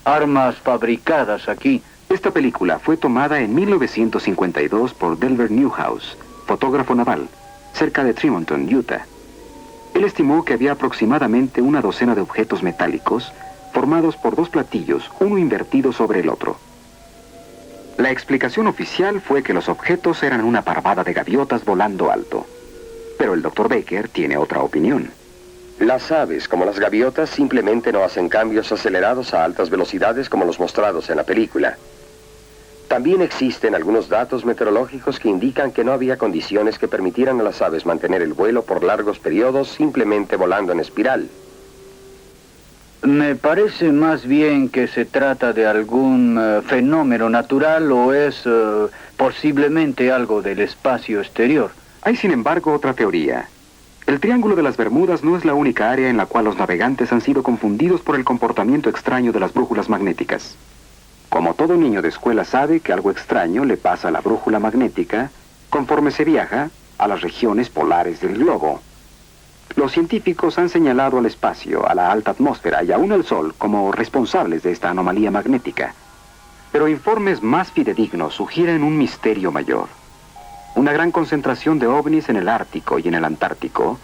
armas fabricadas aquí. Esta película fue tomada en 1952 por Delbert Newhouse, fotógrafo naval, cerca de Tremonton, Utah. Él estimó que había aproximadamente una docena de objetos metálicos formados por 2 platillos, uno invertido sobre el otro. La explicación oficial fue que los objetos eran una parvada de gaviotas volando alto. Pero el Dr. Baker tiene otra opinión. Las aves, como las gaviotas, simplemente no hacen cambios acelerados a altas velocidades como los mostrados en la película. También existen algunos datos meteorológicos que indican que no había condiciones que permitieran a las aves mantener el vuelo por largos periodos simplemente volando en espiral. Me parece más bien que se trata de algún fenómeno natural o es posiblemente algo del espacio exterior. Hay, sin embargo, otra teoría. El Triángulo de las Bermudas no es la única área en la cual los navegantes han sido confundidos por el comportamiento extraño de las brújulas magnéticas. Como todo niño de escuela sabe que algo extraño le pasa a la brújula magnética conforme se viaja a las regiones polares del globo. Los científicos han señalado al espacio, a la alta atmósfera y aún al Sol como responsables de esta anomalía magnética. Pero informes más fidedignos sugieren un misterio mayor. Una gran concentración de ovnis en el Ártico y en el Antártico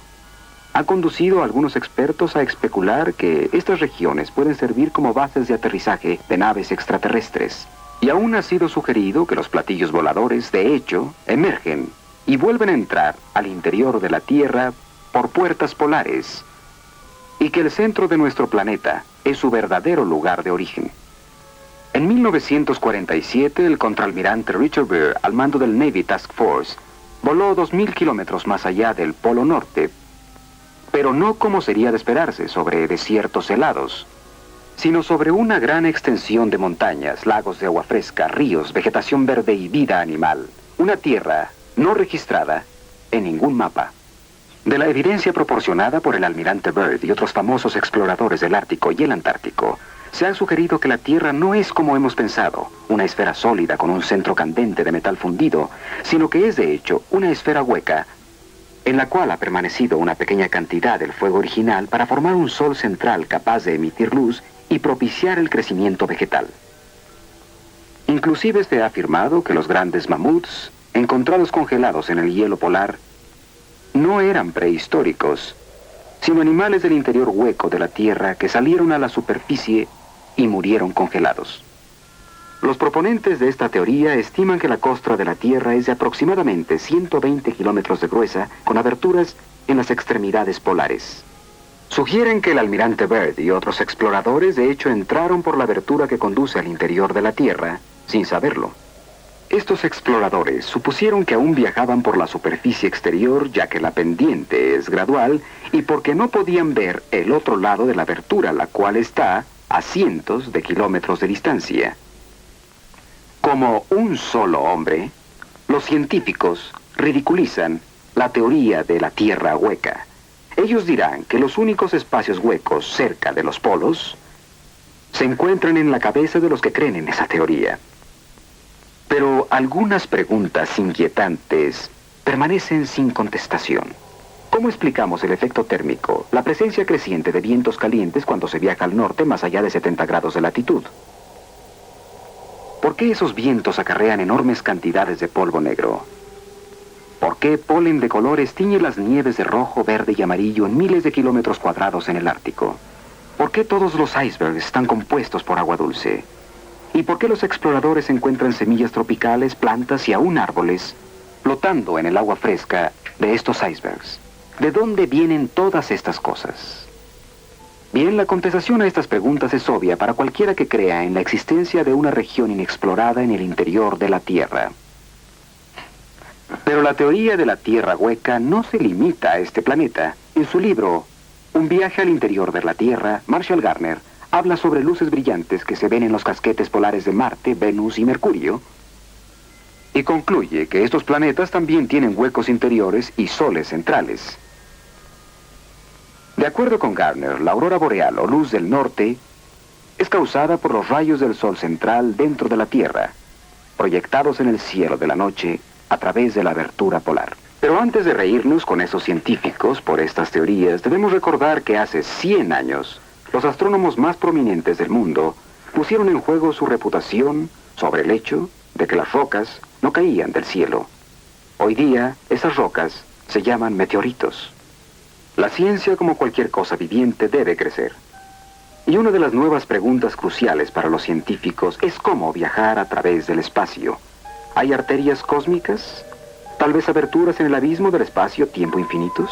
ha conducido a algunos expertos a especular que estas regiones pueden servir como bases de aterrizaje de naves extraterrestres. Y aún ha sido sugerido que los platillos voladores, de hecho, emergen y vuelven a entrar al interior de la Tierra por puertas polares. y que el centro de nuestro planeta es su verdadero lugar de origen. En 1947, el contraalmirante Richard Byrd, al mando del Navy Task Force, voló 2.000 kilómetros más allá del Polo Norte, pero no como sería de esperarse sobre desiertos helados, sino sobre una gran extensión de montañas, lagos de agua fresca, ríos, vegetación verde y vida animal. Una tierra no registrada en ningún mapa. De la evidencia proporcionada por el almirante Byrd y otros famosos exploradores del Ártico y el Antártico, se ha sugerido que la Tierra no es como hemos pensado, una esfera sólida con un centro candente de metal fundido, sino que es de hecho una esfera hueca, en la cual ha permanecido una pequeña cantidad del fuego original para formar un sol central capaz de emitir luz y propiciar el crecimiento vegetal. Inclusive se ha afirmado que los grandes mamuts, encontrados congelados en el hielo polar, no eran prehistóricos, sino animales del interior hueco de la Tierra que salieron a la superficie y murieron congelados. Los proponentes de esta teoría estiman que la costra de la Tierra es de aproximadamente 120 kilómetros de gruesa, con aberturas en las extremidades polares. Sugieren que el almirante Byrd y otros exploradores de hecho entraron por la abertura que conduce al interior de la Tierra, sin saberlo. Estos exploradores supusieron que aún viajaban por la superficie exterior, ya que la pendiente es gradual, y porque no podían ver el otro lado de la abertura, la cual está a cientos de kilómetros de distancia. Como un solo hombre, los científicos ridiculizan la teoría de la Tierra hueca. Ellos dirán que los únicos espacios huecos cerca de los polos se encuentran en la cabeza de los que creen en esa teoría. Pero algunas preguntas inquietantes permanecen sin contestación. ¿Cómo explicamos el efecto térmico, la presencia creciente de vientos calientes cuando se viaja al norte más allá de 70 grados de latitud? ¿Por qué esos vientos acarrean enormes cantidades de polvo negro? ¿Por qué polen de colores tiñe las nieves de rojo, verde y amarillo en miles de kilómetros cuadrados en el Ártico? ¿Por qué todos los icebergs están compuestos por agua dulce? ¿Y por qué los exploradores encuentran semillas tropicales, plantas y aún árboles flotando en el agua fresca de estos icebergs? ¿De dónde vienen todas estas cosas? Bien, la contestación a estas preguntas es obvia para cualquiera que crea en la existencia de una región inexplorada en el interior de la Tierra. Pero la teoría de la Tierra hueca no se limita a este planeta. En su libro, Un viaje al interior de la Tierra, Marshall Gardner habla sobre luces brillantes que se ven en los casquetes polares de Marte, Venus y Mercurio, y concluye que estos planetas también tienen huecos interiores y soles centrales. De acuerdo con Gardner, la aurora boreal o luz del norte es causada por los rayos del sol central dentro de la Tierra, proyectados en el cielo de la noche a través de la abertura polar. Pero antes de reírnos con esos científicos por estas teorías, debemos recordar que hace 100 años, los astrónomos más prominentes del mundo pusieron en juego su reputación sobre el hecho de que las rocas no caían del cielo. Hoy día, esas rocas se llaman meteoritos. La ciencia, como cualquier cosa viviente, debe crecer. Y una de las nuevas preguntas cruciales para los científicos es cómo viajar a través del espacio. ¿Hay arterias cósmicas? ¿Tal vez aberturas en el abismo del espacio-tiempo infinitos?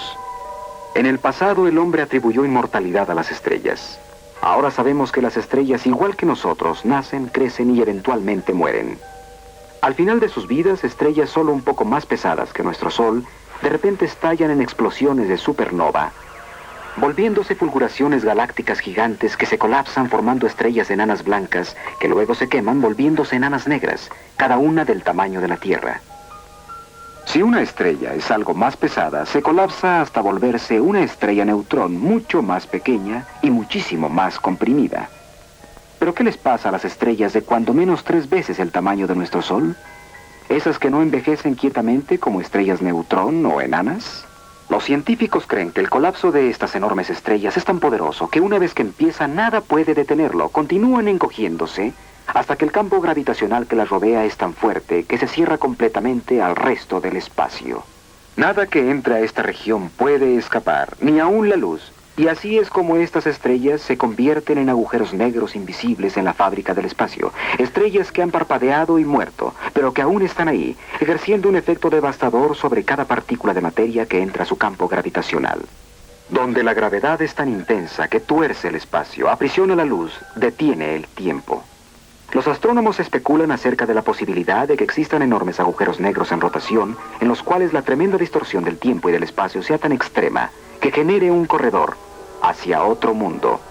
En el pasado el hombre atribuyó inmortalidad a las estrellas. Ahora sabemos que las estrellas, igual que nosotros, nacen, crecen y eventualmente mueren. Al final de sus vidas, estrellas solo un poco más pesadas que nuestro Sol, de repente estallan en explosiones de supernova, volviéndose fulguraciones galácticas gigantes que se colapsan formando estrellas enanas blancas que luego se queman volviéndose enanas negras, cada una del tamaño de la Tierra. Si una estrella es algo más pesada, se colapsa hasta volverse una estrella neutrón mucho más pequeña y muchísimo más comprimida. ¿Pero qué les pasa a las estrellas de cuando menos 3 veces el tamaño de nuestro Sol? ¿Esas que no envejecen quietamente como estrellas neutrón o enanas? Los científicos creen que el colapso de estas enormes estrellas es tan poderoso que una vez que empieza nada puede detenerlo. Continúan encogiéndose hasta que el campo gravitacional que las rodea es tan fuerte que se cierra completamente al resto del espacio. Nada que entre a esta región puede escapar, ni aún la luz. Y así es como estas estrellas se convierten en agujeros negros invisibles en la fábrica del espacio. Estrellas que han parpadeado y muerto, pero que aún están ahí, ejerciendo un efecto devastador sobre cada partícula de materia que entra a su campo gravitacional. donde la gravedad es tan intensa que tuerce el espacio, aprisiona la luz, detiene el tiempo. Los astrónomos especulan acerca de la posibilidad de que existan enormes agujeros negros en rotación, en los cuales la tremenda distorsión del tiempo y del espacio sea tan extrema que genere un corredor hacia otro mundo.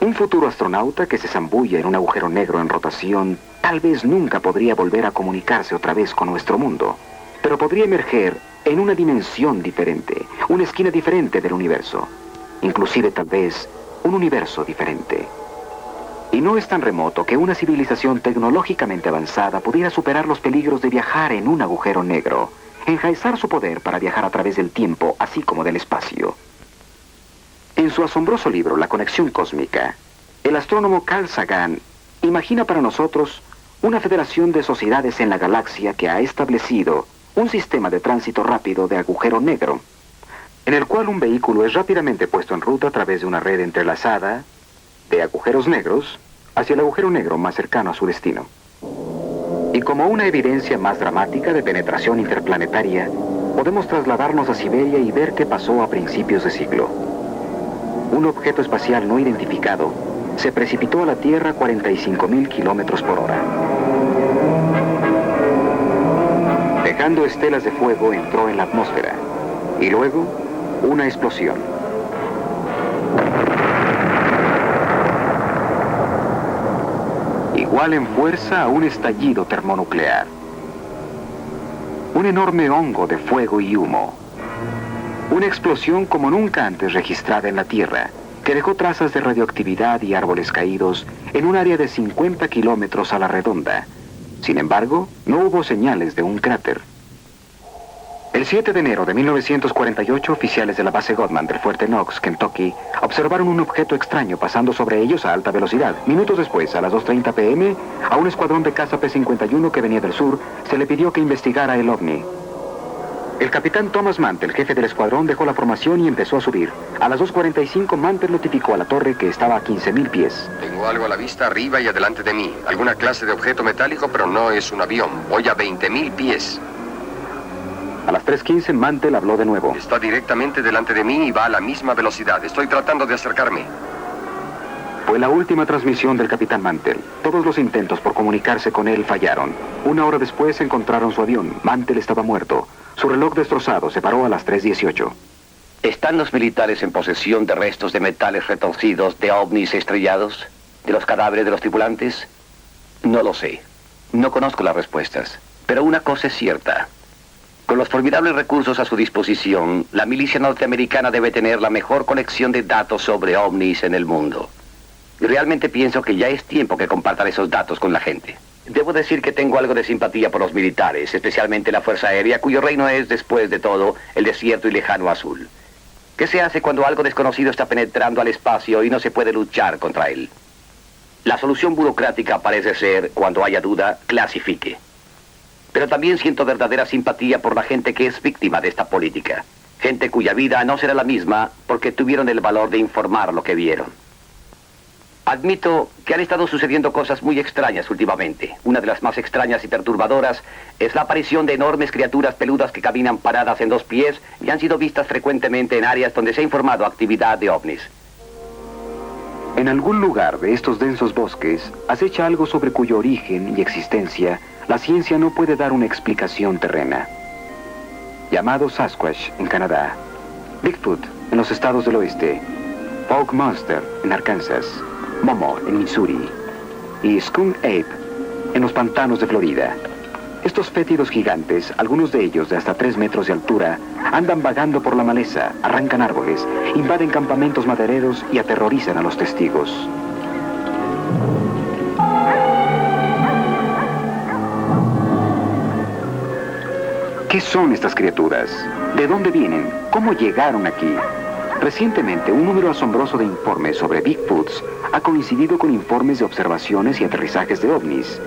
Un futuro astronauta que se zambulla en un agujero negro en rotación tal vez nunca podría volver a comunicarse otra vez con nuestro mundo, pero podría emerger en una dimensión diferente, una esquina diferente del universo, inclusive tal vez un universo diferente. Y no es tan remoto que una civilización tecnológicamente avanzada pudiera superar los peligros de viajar en un agujero negro, enjaezar su poder para viajar a través del tiempo, así como del espacio. En su asombroso libro, La conexión cósmica, el astrónomo Carl Sagan imagina para nosotros una federación de sociedades en la galaxia que ha establecido un sistema de tránsito rápido de agujero negro, en el cual un vehículo es rápidamente puesto en ruta a través de una red entrelazada de agujeros negros hacia el agujero negro más cercano a su destino. Y como una evidencia más dramática de penetración interplanetaria, podemos trasladarnos a Siberia y ver qué pasó a principios de siglo. Un objeto espacial no identificado se precipitó a la Tierra a 45.000 kilómetros por hora. Dejando estelas de fuego, entró en la atmósfera. Y luego, una explosión. Igual en fuerza a un estallido termonuclear. Un enorme hongo de fuego y humo. Una explosión como nunca antes registrada en la Tierra, que dejó trazas de radioactividad y árboles caídos en un área de 50 kilómetros a la redonda. Sin embargo, no hubo señales de un cráter. El 7 de enero de 1948, oficiales de la base Godman del fuerte Knox, Kentucky, observaron un objeto extraño pasando sobre ellos a alta velocidad. Minutos después, a las 2:30 p.m., a un escuadrón de caza P-51 que venía del sur, se le pidió que investigara el ovni. El capitán Thomas Mantell, jefe del escuadrón, dejó la formación y empezó a subir. A las 2:45, Mantell notificó a la torre que estaba a 15.000 pies. Tengo algo a la vista arriba y adelante de mí. Alguna clase de objeto metálico, pero no es un avión. Voy a 20.000 pies. A las 3:15, Mantell habló de nuevo. Está directamente delante de mí y va a la misma velocidad. Estoy tratando de acercarme. Fue la última transmisión del capitán Mantell. Todos los intentos por comunicarse con él fallaron. Una hora después encontraron su avión. Mantell estaba muerto. Su reloj destrozado se paró a las 3:18. ¿Están los militares en posesión de restos de metales retorcidos, de ovnis estrellados? ¿De los cadáveres de los tripulantes? No lo sé. No conozco las respuestas. Pero una cosa es cierta. Con los formidables recursos a su disposición, la milicia norteamericana debe tener la mejor colección de datos sobre ovnis en el mundo. Y realmente pienso que ya es tiempo que compartan esos datos con la gente. Debo decir que tengo algo de simpatía por los militares, especialmente la Fuerza Aérea, cuyo reino es, después de todo, el desierto y lejano azul. ¿Qué se hace cuando algo desconocido está penetrando al espacio y no se puede luchar contra él? La solución burocrática parece ser, cuando haya duda, clasifique. Pero también siento verdadera simpatía por la gente que es víctima de esta política. Gente cuya vida no será la misma porque tuvieron el valor de informar lo que vieron. Admito que han estado sucediendo cosas muy extrañas últimamente. Una de las más extrañas y perturbadoras es la aparición de enormes criaturas peludas que caminan paradas en 2 pies y han sido vistas frecuentemente en áreas donde se ha informado actividad de ovnis. En algún lugar de estos densos bosques acecha algo sobre cuyo origen y existencia la ciencia no puede dar una explicación terrena. Llamado Sasquatch en Canadá, Bigfoot en los estados del oeste, Fog Monster en Arkansas, Momo en Missouri y Skunk Ape en los pantanos de Florida. Estos fétidos gigantes, algunos de ellos de hasta 3 metros de altura, andan vagando por la maleza, arrancan árboles, invaden campamentos madereros y aterrorizan a los testigos. ¿Qué son estas criaturas? ¿De dónde vienen? ¿Cómo llegaron aquí? Recientemente, un número asombroso de informes sobre Bigfoots ha coincidido con informes de observaciones y aterrizajes de ovnis.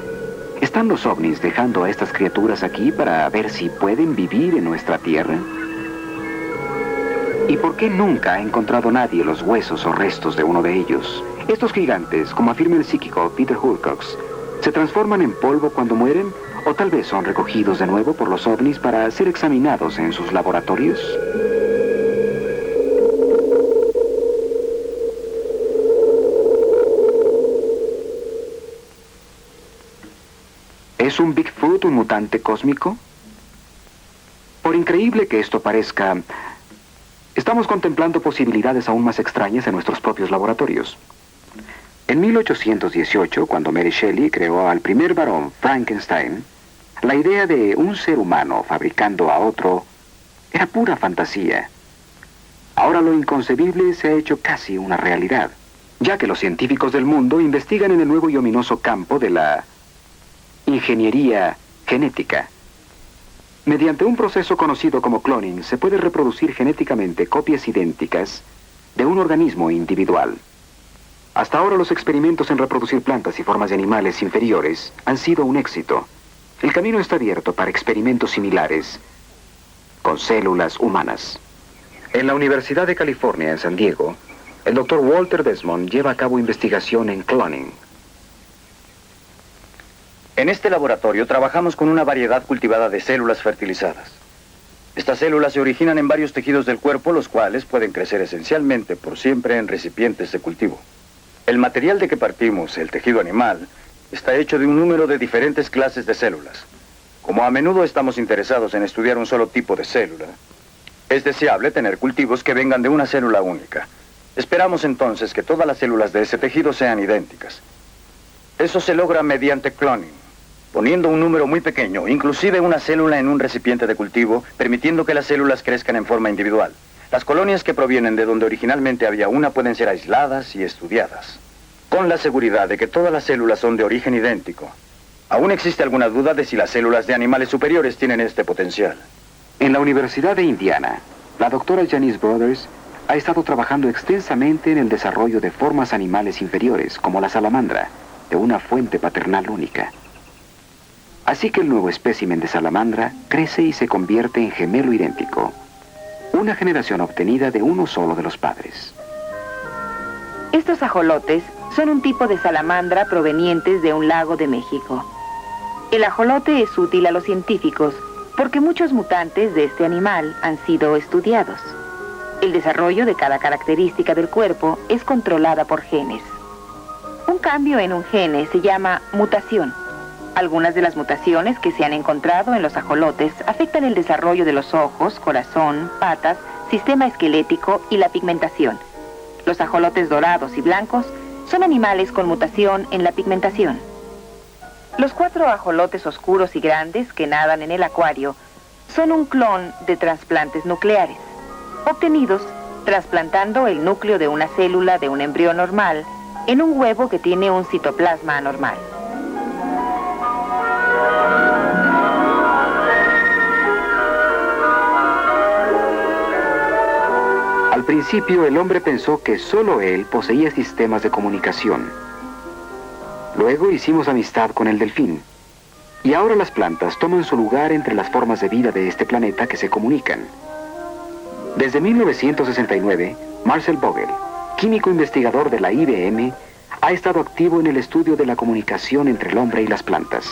¿Están los ovnis dejando a estas criaturas aquí para ver si pueden vivir en nuestra tierra? ¿Y por qué nunca ha encontrado nadie los huesos o restos de uno de ellos? Estos gigantes, como afirma el psíquico Peter Hulcox, ¿se transforman en polvo cuando mueren? ¿O tal vez son recogidos de nuevo por los ovnis para ser examinados en sus laboratorios? ¿Es un Bigfoot un mutante cósmico? Por increíble que esto parezca, estamos contemplando posibilidades aún más extrañas en nuestros propios laboratorios. En 1818, cuando Mary Shelley creó al primer varón, Frankenstein, la idea de un ser humano fabricando a otro era pura fantasía. Ahora lo inconcebible se ha hecho casi una realidad, ya que los científicos del mundo investigan en el nuevo y ominoso campo de la ingeniería genética. Mediante un proceso conocido como cloning, se puede reproducir genéticamente copias idénticas de un organismo individual. Hasta ahora los experimentos en reproducir plantas y formas de animales inferiores han sido un éxito. El camino está abierto para experimentos similares con células humanas. En la Universidad de California, en San Diego, el Dr. Walter Desmond lleva a cabo investigación en cloning. En este laboratorio trabajamos con una variedad cultivada de células fertilizadas. Estas células se originan en varios tejidos del cuerpo, los cuales pueden crecer esencialmente por siempre en recipientes de cultivo. El material de que partimos, el tejido animal, está hecho de un número de diferentes clases de células. Como a menudo estamos interesados en estudiar un solo tipo de célula, es deseable tener cultivos que vengan de una célula única. Esperamos entonces que todas las células de ese tejido sean idénticas. Eso se logra mediante cloning, poniendo un número muy pequeño, inclusive una célula en un recipiente de cultivo, permitiendo que las células crezcan en forma individual. Las colonias que provienen de donde originalmente había una pueden ser aisladas y estudiadas, con la seguridad de que todas las células son de origen idéntico. Aún existe alguna duda de si las células de animales superiores tienen este potencial. En la Universidad de Indiana, la doctora Janice Brothers ha estado trabajando extensamente en el desarrollo de formas animales inferiores, como la salamandra, de una fuente paternal única. Así que el nuevo espécimen de salamandra crece y se convierte en gemelo idéntico, una generación obtenida de uno solo de los padres. Estos ajolotes son un tipo de salamandra provenientes de un lago de México. El ajolote es útil a los científicos porque muchos mutantes de este animal han sido estudiados. El desarrollo de cada característica del cuerpo es controlada por genes. Un cambio en un gene se llama mutación. Algunas de las mutaciones que se han encontrado en los ajolotes afectan el desarrollo de los ojos, corazón, patas, sistema esquelético y la pigmentación. Los ajolotes dorados y blancos son animales con mutación en la pigmentación. Los 4 ajolotes oscuros y grandes que nadan en el acuario son un clon de trasplantes nucleares, obtenidos trasplantando el núcleo de una célula de un embrión normal en un huevo que tiene un citoplasma anormal. Al principio, el hombre pensó que solo él poseía sistemas de comunicación. Luego hicimos amistad con el delfín. Y ahora las plantas toman su lugar entre las formas de vida de este planeta que se comunican. Desde 1969, Marcel Vogel, químico investigador de la IBM, ha estado activo en el estudio de la comunicación entre el hombre y las plantas.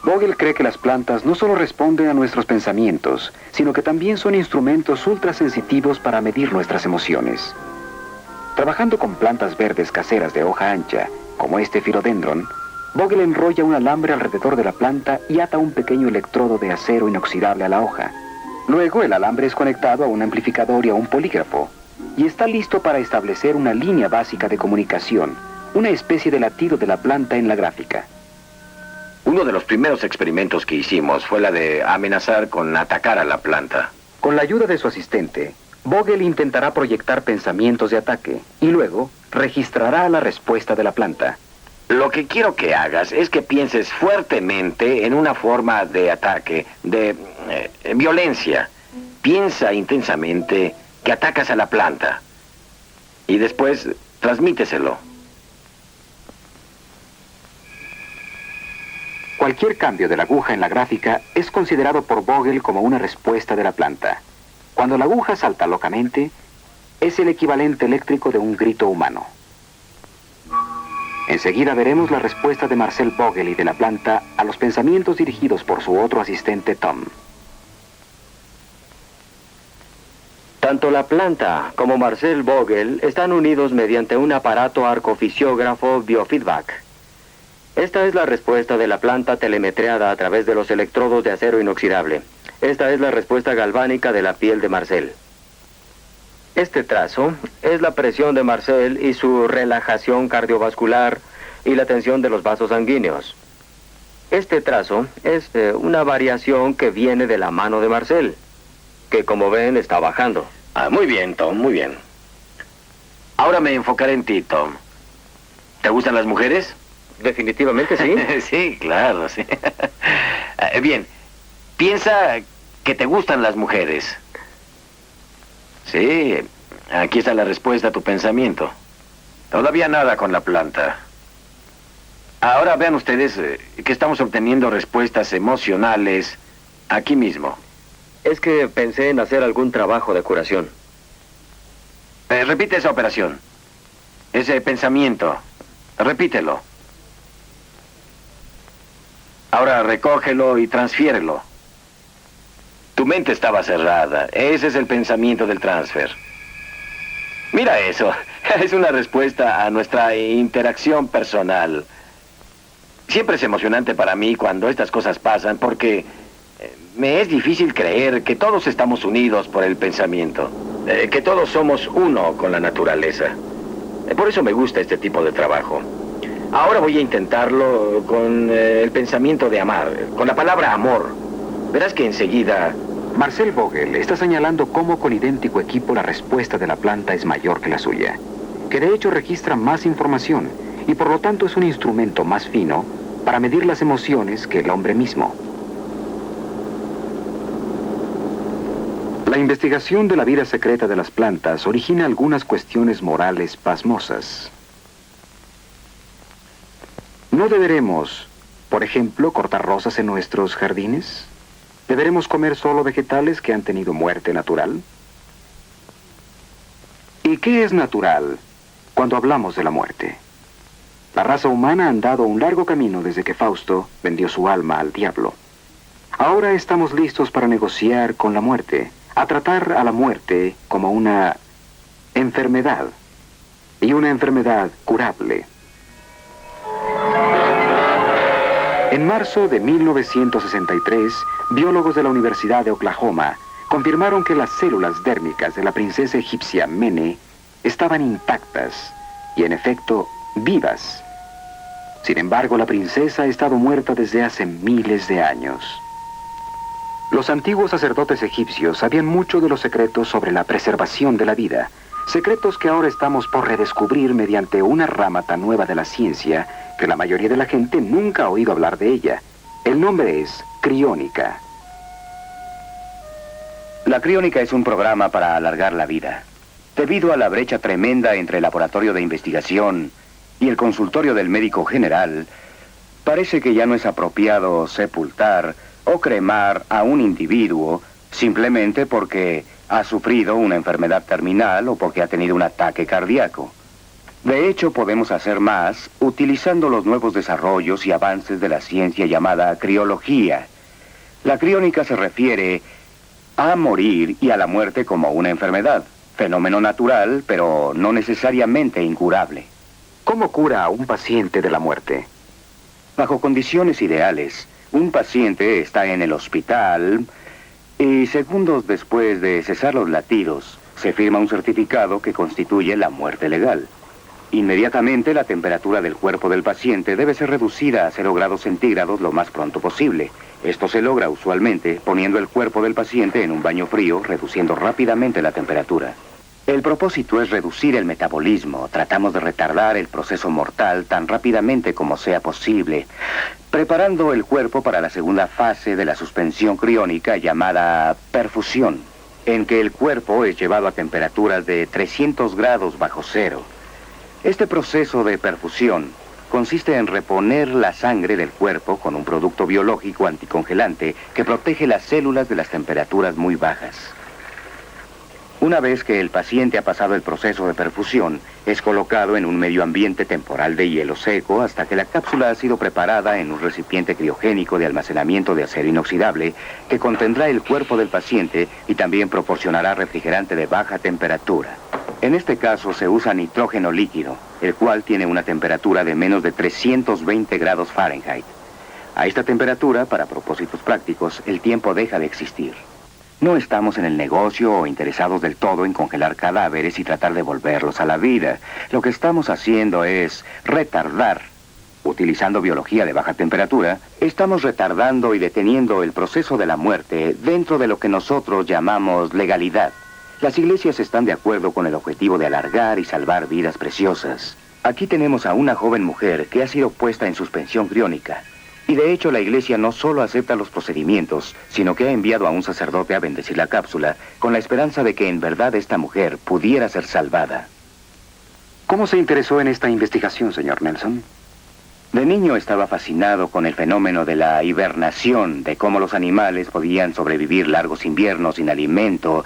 Vogel cree que las plantas no solo responden a nuestros pensamientos, sino que también son instrumentos ultrasensitivos para medir nuestras emociones. Trabajando con plantas verdes caseras de hoja ancha, como este philodendron, Vogel enrolla un alambre alrededor de la planta y ata un pequeño electrodo de acero inoxidable a la hoja. Luego el alambre es conectado a un amplificador y a un polígrafo, y está listo para establecer una línea básica de comunicación, una especie de latido de la planta en la gráfica. Uno de los primeros experimentos que hicimos fue la de amenazar con atacar a la planta. Con la ayuda de su asistente, Vogel intentará proyectar pensamientos de ataque y luego registrará la respuesta de la planta. Lo que quiero que hagas es que pienses fuertemente en una forma de ataque, de violencia. Piensa intensamente que atacas a la planta y después transmíteselo. Cualquier cambio de la aguja en la gráfica es considerado por Vogel como una respuesta de la planta. Cuando la aguja salta locamente, es el equivalente eléctrico de un grito humano. Enseguida veremos la respuesta de Marcel Vogel y de la planta a los pensamientos dirigidos por su otro asistente Tom. Tanto la planta como Marcel Vogel están unidos mediante un aparato arcofisiógrafo biofeedback. Esta es la respuesta de la planta telemetreada a través de los electrodos de acero inoxidable. Esta es la respuesta galvánica de la piel de Marcel. Este trazo es la presión de Marcel y su relajación cardiovascular y la tensión de los vasos sanguíneos. Este trazo es una variación que viene de la mano de Marcel, que como ven está bajando. Muy bien, Tom, muy bien. Ahora me enfocaré en ti, Tom. ¿Te gustan las mujeres? Definitivamente sí. Sí, claro, sí. Bien, piensa que te gustan las mujeres. Sí, aquí está la respuesta a tu pensamiento. Todavía nada con la planta. Ahora vean ustedes que estamos obteniendo respuestas emocionales aquí mismo. Es que pensé en hacer algún trabajo de curación. Repite esa operación. Ese pensamiento. Repítelo. Ahora recógelo y transfiérelo. Tu mente estaba cerrada. Ese es el pensamiento del transfer. Mira eso. Es una respuesta a nuestra interacción personal. Siempre es emocionante para mí cuando estas cosas pasan porque me es difícil creer que todos estamos unidos por el pensamiento. Que todos somos uno con la naturaleza. Por eso me gusta este tipo de trabajo. Ahora voy a intentarlo con el pensamiento de amar, con la palabra amor. Verás que enseguida... Marcel Vogel está señalando cómo con idéntico equipo la respuesta de la planta es mayor que la suya, que de hecho registra más información y por lo tanto es un instrumento más fino para medir las emociones que el hombre mismo. La investigación de la vida secreta de las plantas origina algunas cuestiones morales pasmosas. ¿No deberemos, por ejemplo, cortar rosas en nuestros jardines? ¿Deberemos comer solo vegetales que han tenido muerte natural? ¿Y qué es natural cuando hablamos de la muerte? La raza humana ha andado un largo camino desde que Fausto vendió su alma al diablo. Ahora estamos listos para negociar con la muerte, a tratar a la muerte como una enfermedad, y una enfermedad curable. En marzo de 1963, biólogos de la Universidad de Oklahoma confirmaron que las células dérmicas de la princesa egipcia Mene estaban intactas y, en efecto, vivas. Sin embargo, la princesa ha estado muerta desde hace miles de años. Los antiguos sacerdotes egipcios sabían mucho de los secretos sobre la preservación de la vida, secretos que ahora estamos por redescubrir mediante una rama tan nueva de la ciencia que la mayoría de la gente nunca ha oído hablar de ella. El nombre es criónica. La criónica es un programa para alargar la vida. Debido a la brecha tremenda entre el laboratorio de investigación y el consultorio del médico general, parece que ya no es apropiado sepultar o cremar a un individuo simplemente porque ha sufrido una enfermedad terminal o porque ha tenido un ataque cardíaco. De hecho, podemos hacer más utilizando los nuevos desarrollos y avances de la ciencia llamada criología. La criónica se refiere a morir y a la muerte como una enfermedad, fenómeno natural, pero no necesariamente incurable. ¿Cómo cura a un paciente de la muerte? Bajo condiciones ideales, un paciente está en el hospital y segundos después de cesar los latidos, se firma un certificado que constituye la muerte legal. Inmediatamente la temperatura del cuerpo del paciente debe ser reducida a 0 grados centígrados lo más pronto posible. Esto se logra usualmente poniendo el cuerpo del paciente en un baño frío, reduciendo rápidamente la temperatura. El propósito es reducir el metabolismo. Tratamos de retardar el proceso mortal tan rápidamente como sea posible, preparando el cuerpo para la segunda fase de la suspensión criónica llamada perfusión, en que el cuerpo es llevado a temperaturas de 300 grados bajo cero. Este proceso de perfusión consiste en reponer la sangre del cuerpo con un producto biológico anticongelante que protege las células de las temperaturas muy bajas. Una vez que el paciente ha pasado el proceso de perfusión, es colocado en un medio ambiente temporal de hielo seco hasta que la cápsula ha sido preparada en un recipiente criogénico de almacenamiento de acero inoxidable que contendrá el cuerpo del paciente y también proporcionará refrigerante de baja temperatura. En este caso se usa nitrógeno líquido. el cual tiene una temperatura de menos de 320 grados Fahrenheit. A esta temperatura, para propósitos prácticos, el tiempo deja de existir. No estamos en el negocio o interesados del todo en congelar cadáveres y tratar de volverlos a la vida. Lo que estamos haciendo es retardar. Utilizando biología de baja temperatura, estamos retardando y deteniendo el proceso de la muerte dentro de lo que nosotros llamamos legalidad. Las iglesias están de acuerdo con el objetivo de alargar y salvar vidas preciosas. Aquí tenemos a una joven mujer que ha sido puesta en suspensión criónica. Y de hecho la iglesia no solo acepta los procedimientos, sino que ha enviado a un sacerdote a bendecir la cápsula, con la esperanza de que en verdad esta mujer pudiera ser salvada. ¿Cómo se interesó en esta investigación, señor Nelson? De niño estaba fascinado con el fenómeno de la hibernación, de cómo los animales podían sobrevivir largos inviernos sin alimento.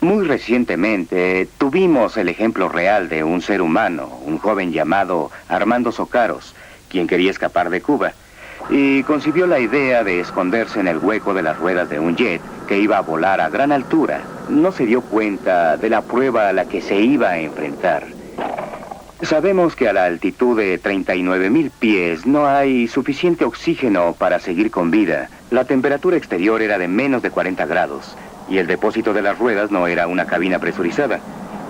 Muy recientemente tuvimos el ejemplo real de un ser humano, un joven llamado Armando Socaros, quien quería escapar de Cuba, y concibió la idea de esconderse en el hueco de las ruedas de un jet que iba a volar a gran altura. No se dio cuenta de la prueba a la que se iba a enfrentar. Sabemos que a la altitud de 39.000 pies no hay suficiente oxígeno para seguir con vida. La temperatura exterior era de menos de 40 grados. Y el depósito de las ruedas no era una cabina presurizada.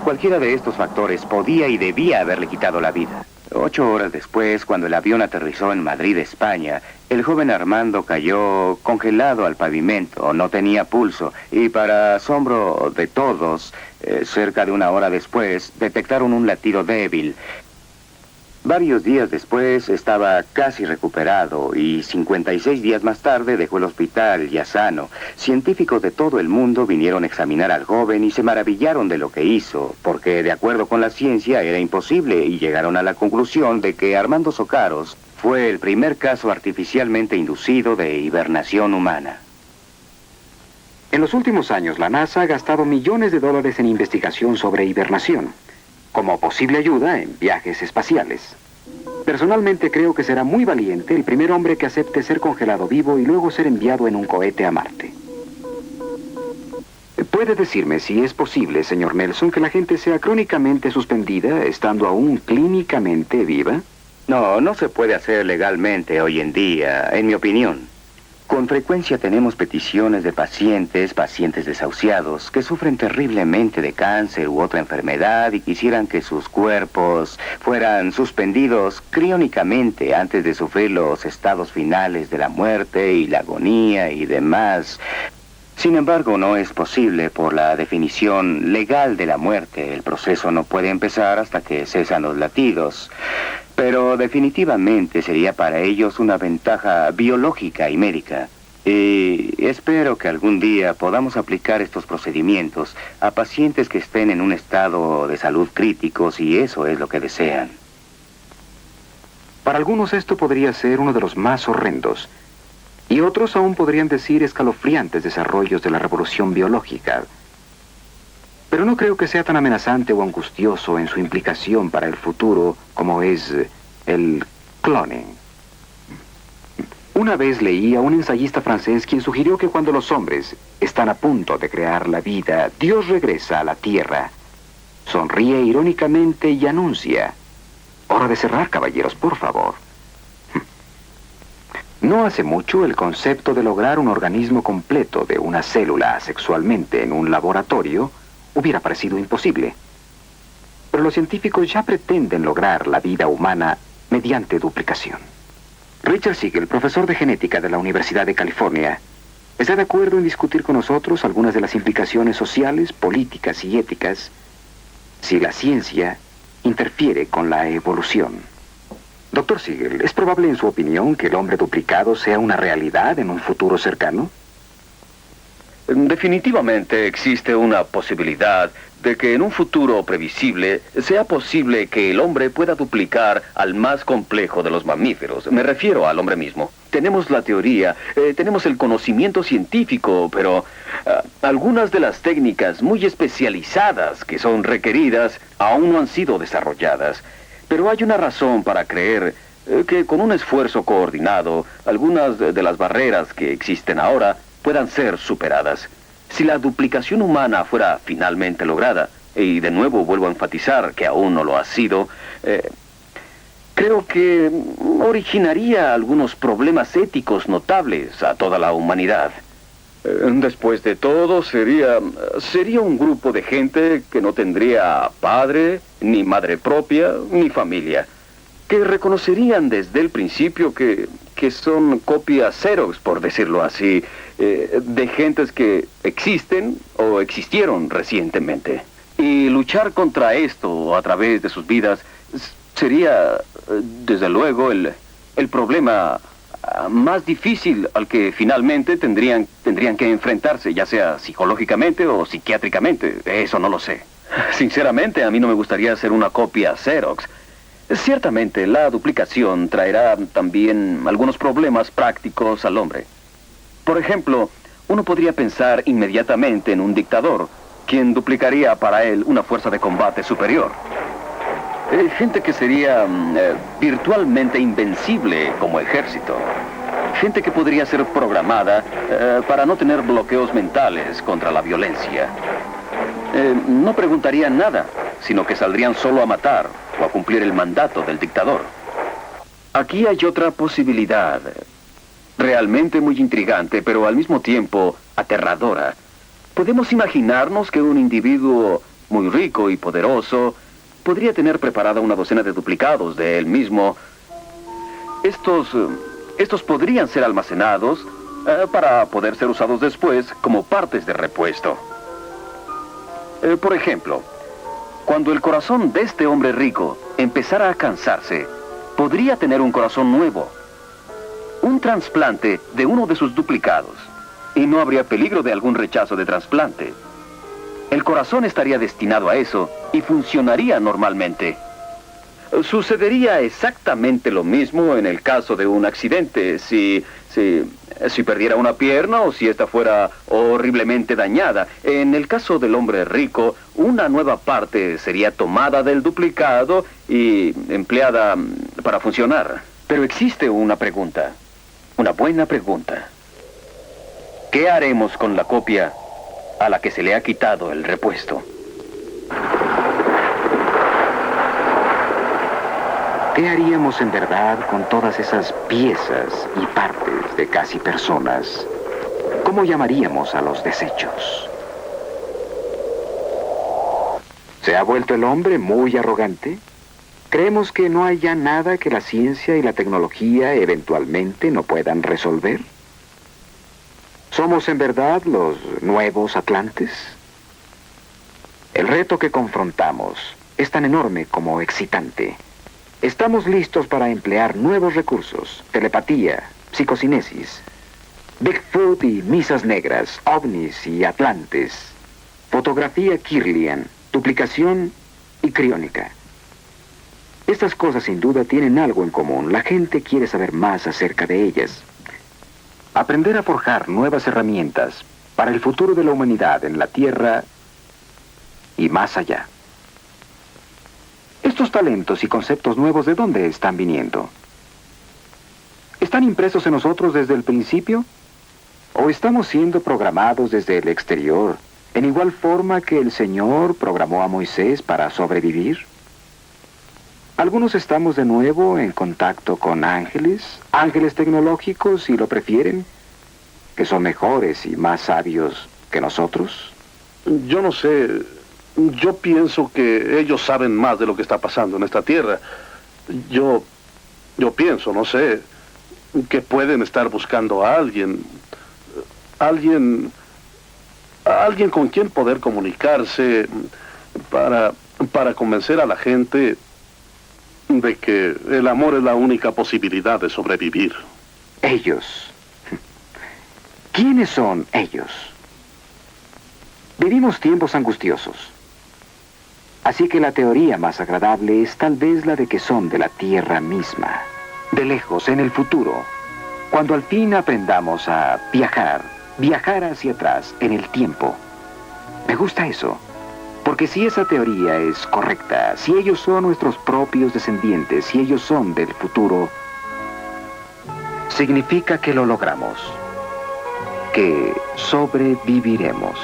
Cualquiera de estos factores podía y debía haberle quitado la vida. 8 horas después, cuando el avión aterrizó en Madrid, España, el joven Armando cayó congelado al pavimento, no tenía pulso, y para asombro de todos, cerca de 1 hora después, detectaron un latido débil. Varios días después estaba casi recuperado y 56 días más tarde dejó el hospital ya sano. Científicos de todo el mundo vinieron a examinar al joven y se maravillaron de lo que hizo, porque de acuerdo con la ciencia era imposible y llegaron a la conclusión de que Armando Socaros fue el primer caso artificialmente inducido de hibernación humana. En los últimos años, la NASA ha gastado millones de dólares en investigación sobre hibernación, como posible ayuda en viajes espaciales. Personalmente creo que será muy valiente el primer hombre que acepte ser congelado vivo y luego ser enviado en un cohete a Marte. ¿Puede decirme si es posible, señor Nelson, que la gente sea crónicamente suspendida estando aún clínicamente viva? No, no se puede hacer legalmente hoy en día, en mi opinión. Con frecuencia tenemos peticiones de pacientes desahuciados, que sufren terriblemente de cáncer u otra enfermedad y quisieran que sus cuerpos fueran suspendidos criónicamente antes de sufrir los estados finales de la muerte y la agonía y demás. Sin embargo, no es posible por la definición legal de la muerte. El proceso no puede empezar hasta que cesan los latidos. Pero definitivamente sería para ellos una ventaja biológica y médica. Y espero que algún día podamos aplicar estos procedimientos a pacientes que estén en un estado de salud crítico, si eso es lo que desean. Para algunos esto podría ser uno de los más horrendos. Y otros aún podrían decir escalofriantes desarrollos de la revolución biológica. Pero no creo que sea tan amenazante o angustioso en su implicación para el futuro como es el cloning. Una vez leí a un ensayista francés quien sugirió que cuando los hombres están a punto de crear la vida, Dios regresa a la tierra, sonríe irónicamente y anuncia: hora de cerrar, caballeros, por favor. No hace mucho, el concepto de lograr un organismo completo de una célula sexualmente en un laboratorio hubiera parecido imposible. Pero los científicos ya pretenden lograr la vida humana mediante duplicación. Richard Siegel, profesor de genética de la Universidad de California, está de acuerdo en discutir con nosotros algunas de las implicaciones sociales, políticas y éticas si la ciencia interfiere con la evolución. Doctor Siegel, ¿es probable en su opinión que el hombre duplicado sea una realidad en un futuro cercano? Definitivamente existe una posibilidad de que en un futuro previsible sea posible que el hombre pueda duplicar al más complejo de los mamíferos. Me refiero al hombre mismo. Tenemos la teoría, tenemos el conocimiento científico, pero algunas de las técnicas muy especializadas que son requeridas aún no han sido desarrolladas. Pero hay una razón para creer que con un esfuerzo coordinado, algunas de las barreras que existen ahora puedan ser superadas. Si la duplicación humana fuera finalmente lograda, y de nuevo vuelvo a enfatizar que aún no lo ha sido, creo que originaría algunos problemas éticos notables a toda la humanidad. Después de todo, sería un grupo de gente que no tendría padre, ni madre propia, ni familia, que reconocerían desde el principio que son copias Xerox, por decirlo así, de gentes que existen o existieron recientemente. Y luchar contra esto a través de sus vidas sería, desde luego, el problema más difícil al que finalmente tendrían que enfrentarse, ya sea psicológicamente o psiquiátricamente. Eso no lo sé. Sinceramente, a mí no me gustaría hacer una copia Xerox. Ciertamente, la duplicación traerá también algunos problemas prácticos al hombre. Por ejemplo, uno podría pensar inmediatamente en un dictador, quien duplicaría para él una fuerza de combate superior. Gente que sería virtualmente invencible como ejército. Gente que podría ser programada para no tener bloqueos mentales contra la violencia. No preguntarían nada, sino que saldrían solo a matar o a cumplir el mandato del dictador. Aquí hay otra posibilidad, realmente muy intrigante, pero al mismo tiempo aterradora. Podemos imaginarnos que un individuo muy rico y poderoso podría tener preparada una docena de duplicados de él mismo. Estos podrían ser almacenados para poder ser usados después como partes de repuesto. Por ejemplo, cuando el corazón de este hombre rico empezara a cansarse, podría tener un corazón nuevo, un trasplante de uno de sus duplicados, y no habría peligro de algún rechazo de trasplante. El corazón estaría destinado a eso y funcionaría normalmente. Sucedería exactamente lo mismo en el caso de un accidente, si perdiera una pierna o si ésta fuera horriblemente dañada. En el caso del hombre rico, una nueva parte sería tomada del duplicado y empleada para funcionar. Pero existe una pregunta, una buena pregunta. ¿Qué haremos con la copia a la que se le ha quitado el repuesto? ¿Qué haríamos en verdad con todas esas piezas y partes de casi personas? ¿Cómo llamaríamos a los desechos? ¿Se ha vuelto el hombre muy arrogante? ¿Creemos que no hay ya nada que la ciencia y la tecnología eventualmente no puedan resolver? ¿Somos en verdad los nuevos Atlantes? El reto que confrontamos es tan enorme como excitante. Estamos listos para emplear nuevos recursos: telepatía, psicocinesis, Bigfoot y misas negras, ovnis y atlantes, fotografía Kirlian, duplicación y criónica. Estas cosas sin duda tienen algo en común. La gente quiere saber más acerca de ellas. Aprender a forjar nuevas herramientas para el futuro de la humanidad en la Tierra y más allá. Estos talentos y conceptos nuevos, ¿de dónde están viniendo? ¿Están impresos en nosotros desde el principio? ¿O estamos siendo programados desde el exterior, en igual forma que el Señor programó a Moisés para sobrevivir? Algunos estamos de nuevo en contacto con ángeles tecnológicos, si lo prefieren, que son mejores y más sabios que nosotros. Yo no sé. Yo pienso que ellos saben más de lo que está pasando en esta tierra. Yo pienso, no sé, que pueden estar buscando a alguien con quien poder comunicarse para convencer a la gente de que el amor es la única posibilidad de sobrevivir. Ellos. ¿Quiénes son ellos? Vivimos tiempos angustiosos. Así que la teoría más agradable es tal vez la de que son de la Tierra misma, de lejos, en el futuro, cuando al fin aprendamos a viajar hacia atrás en el tiempo. Me gusta eso, porque si esa teoría es correcta, si ellos son nuestros propios descendientes, si ellos son del futuro, significa que lo logramos, que sobreviviremos.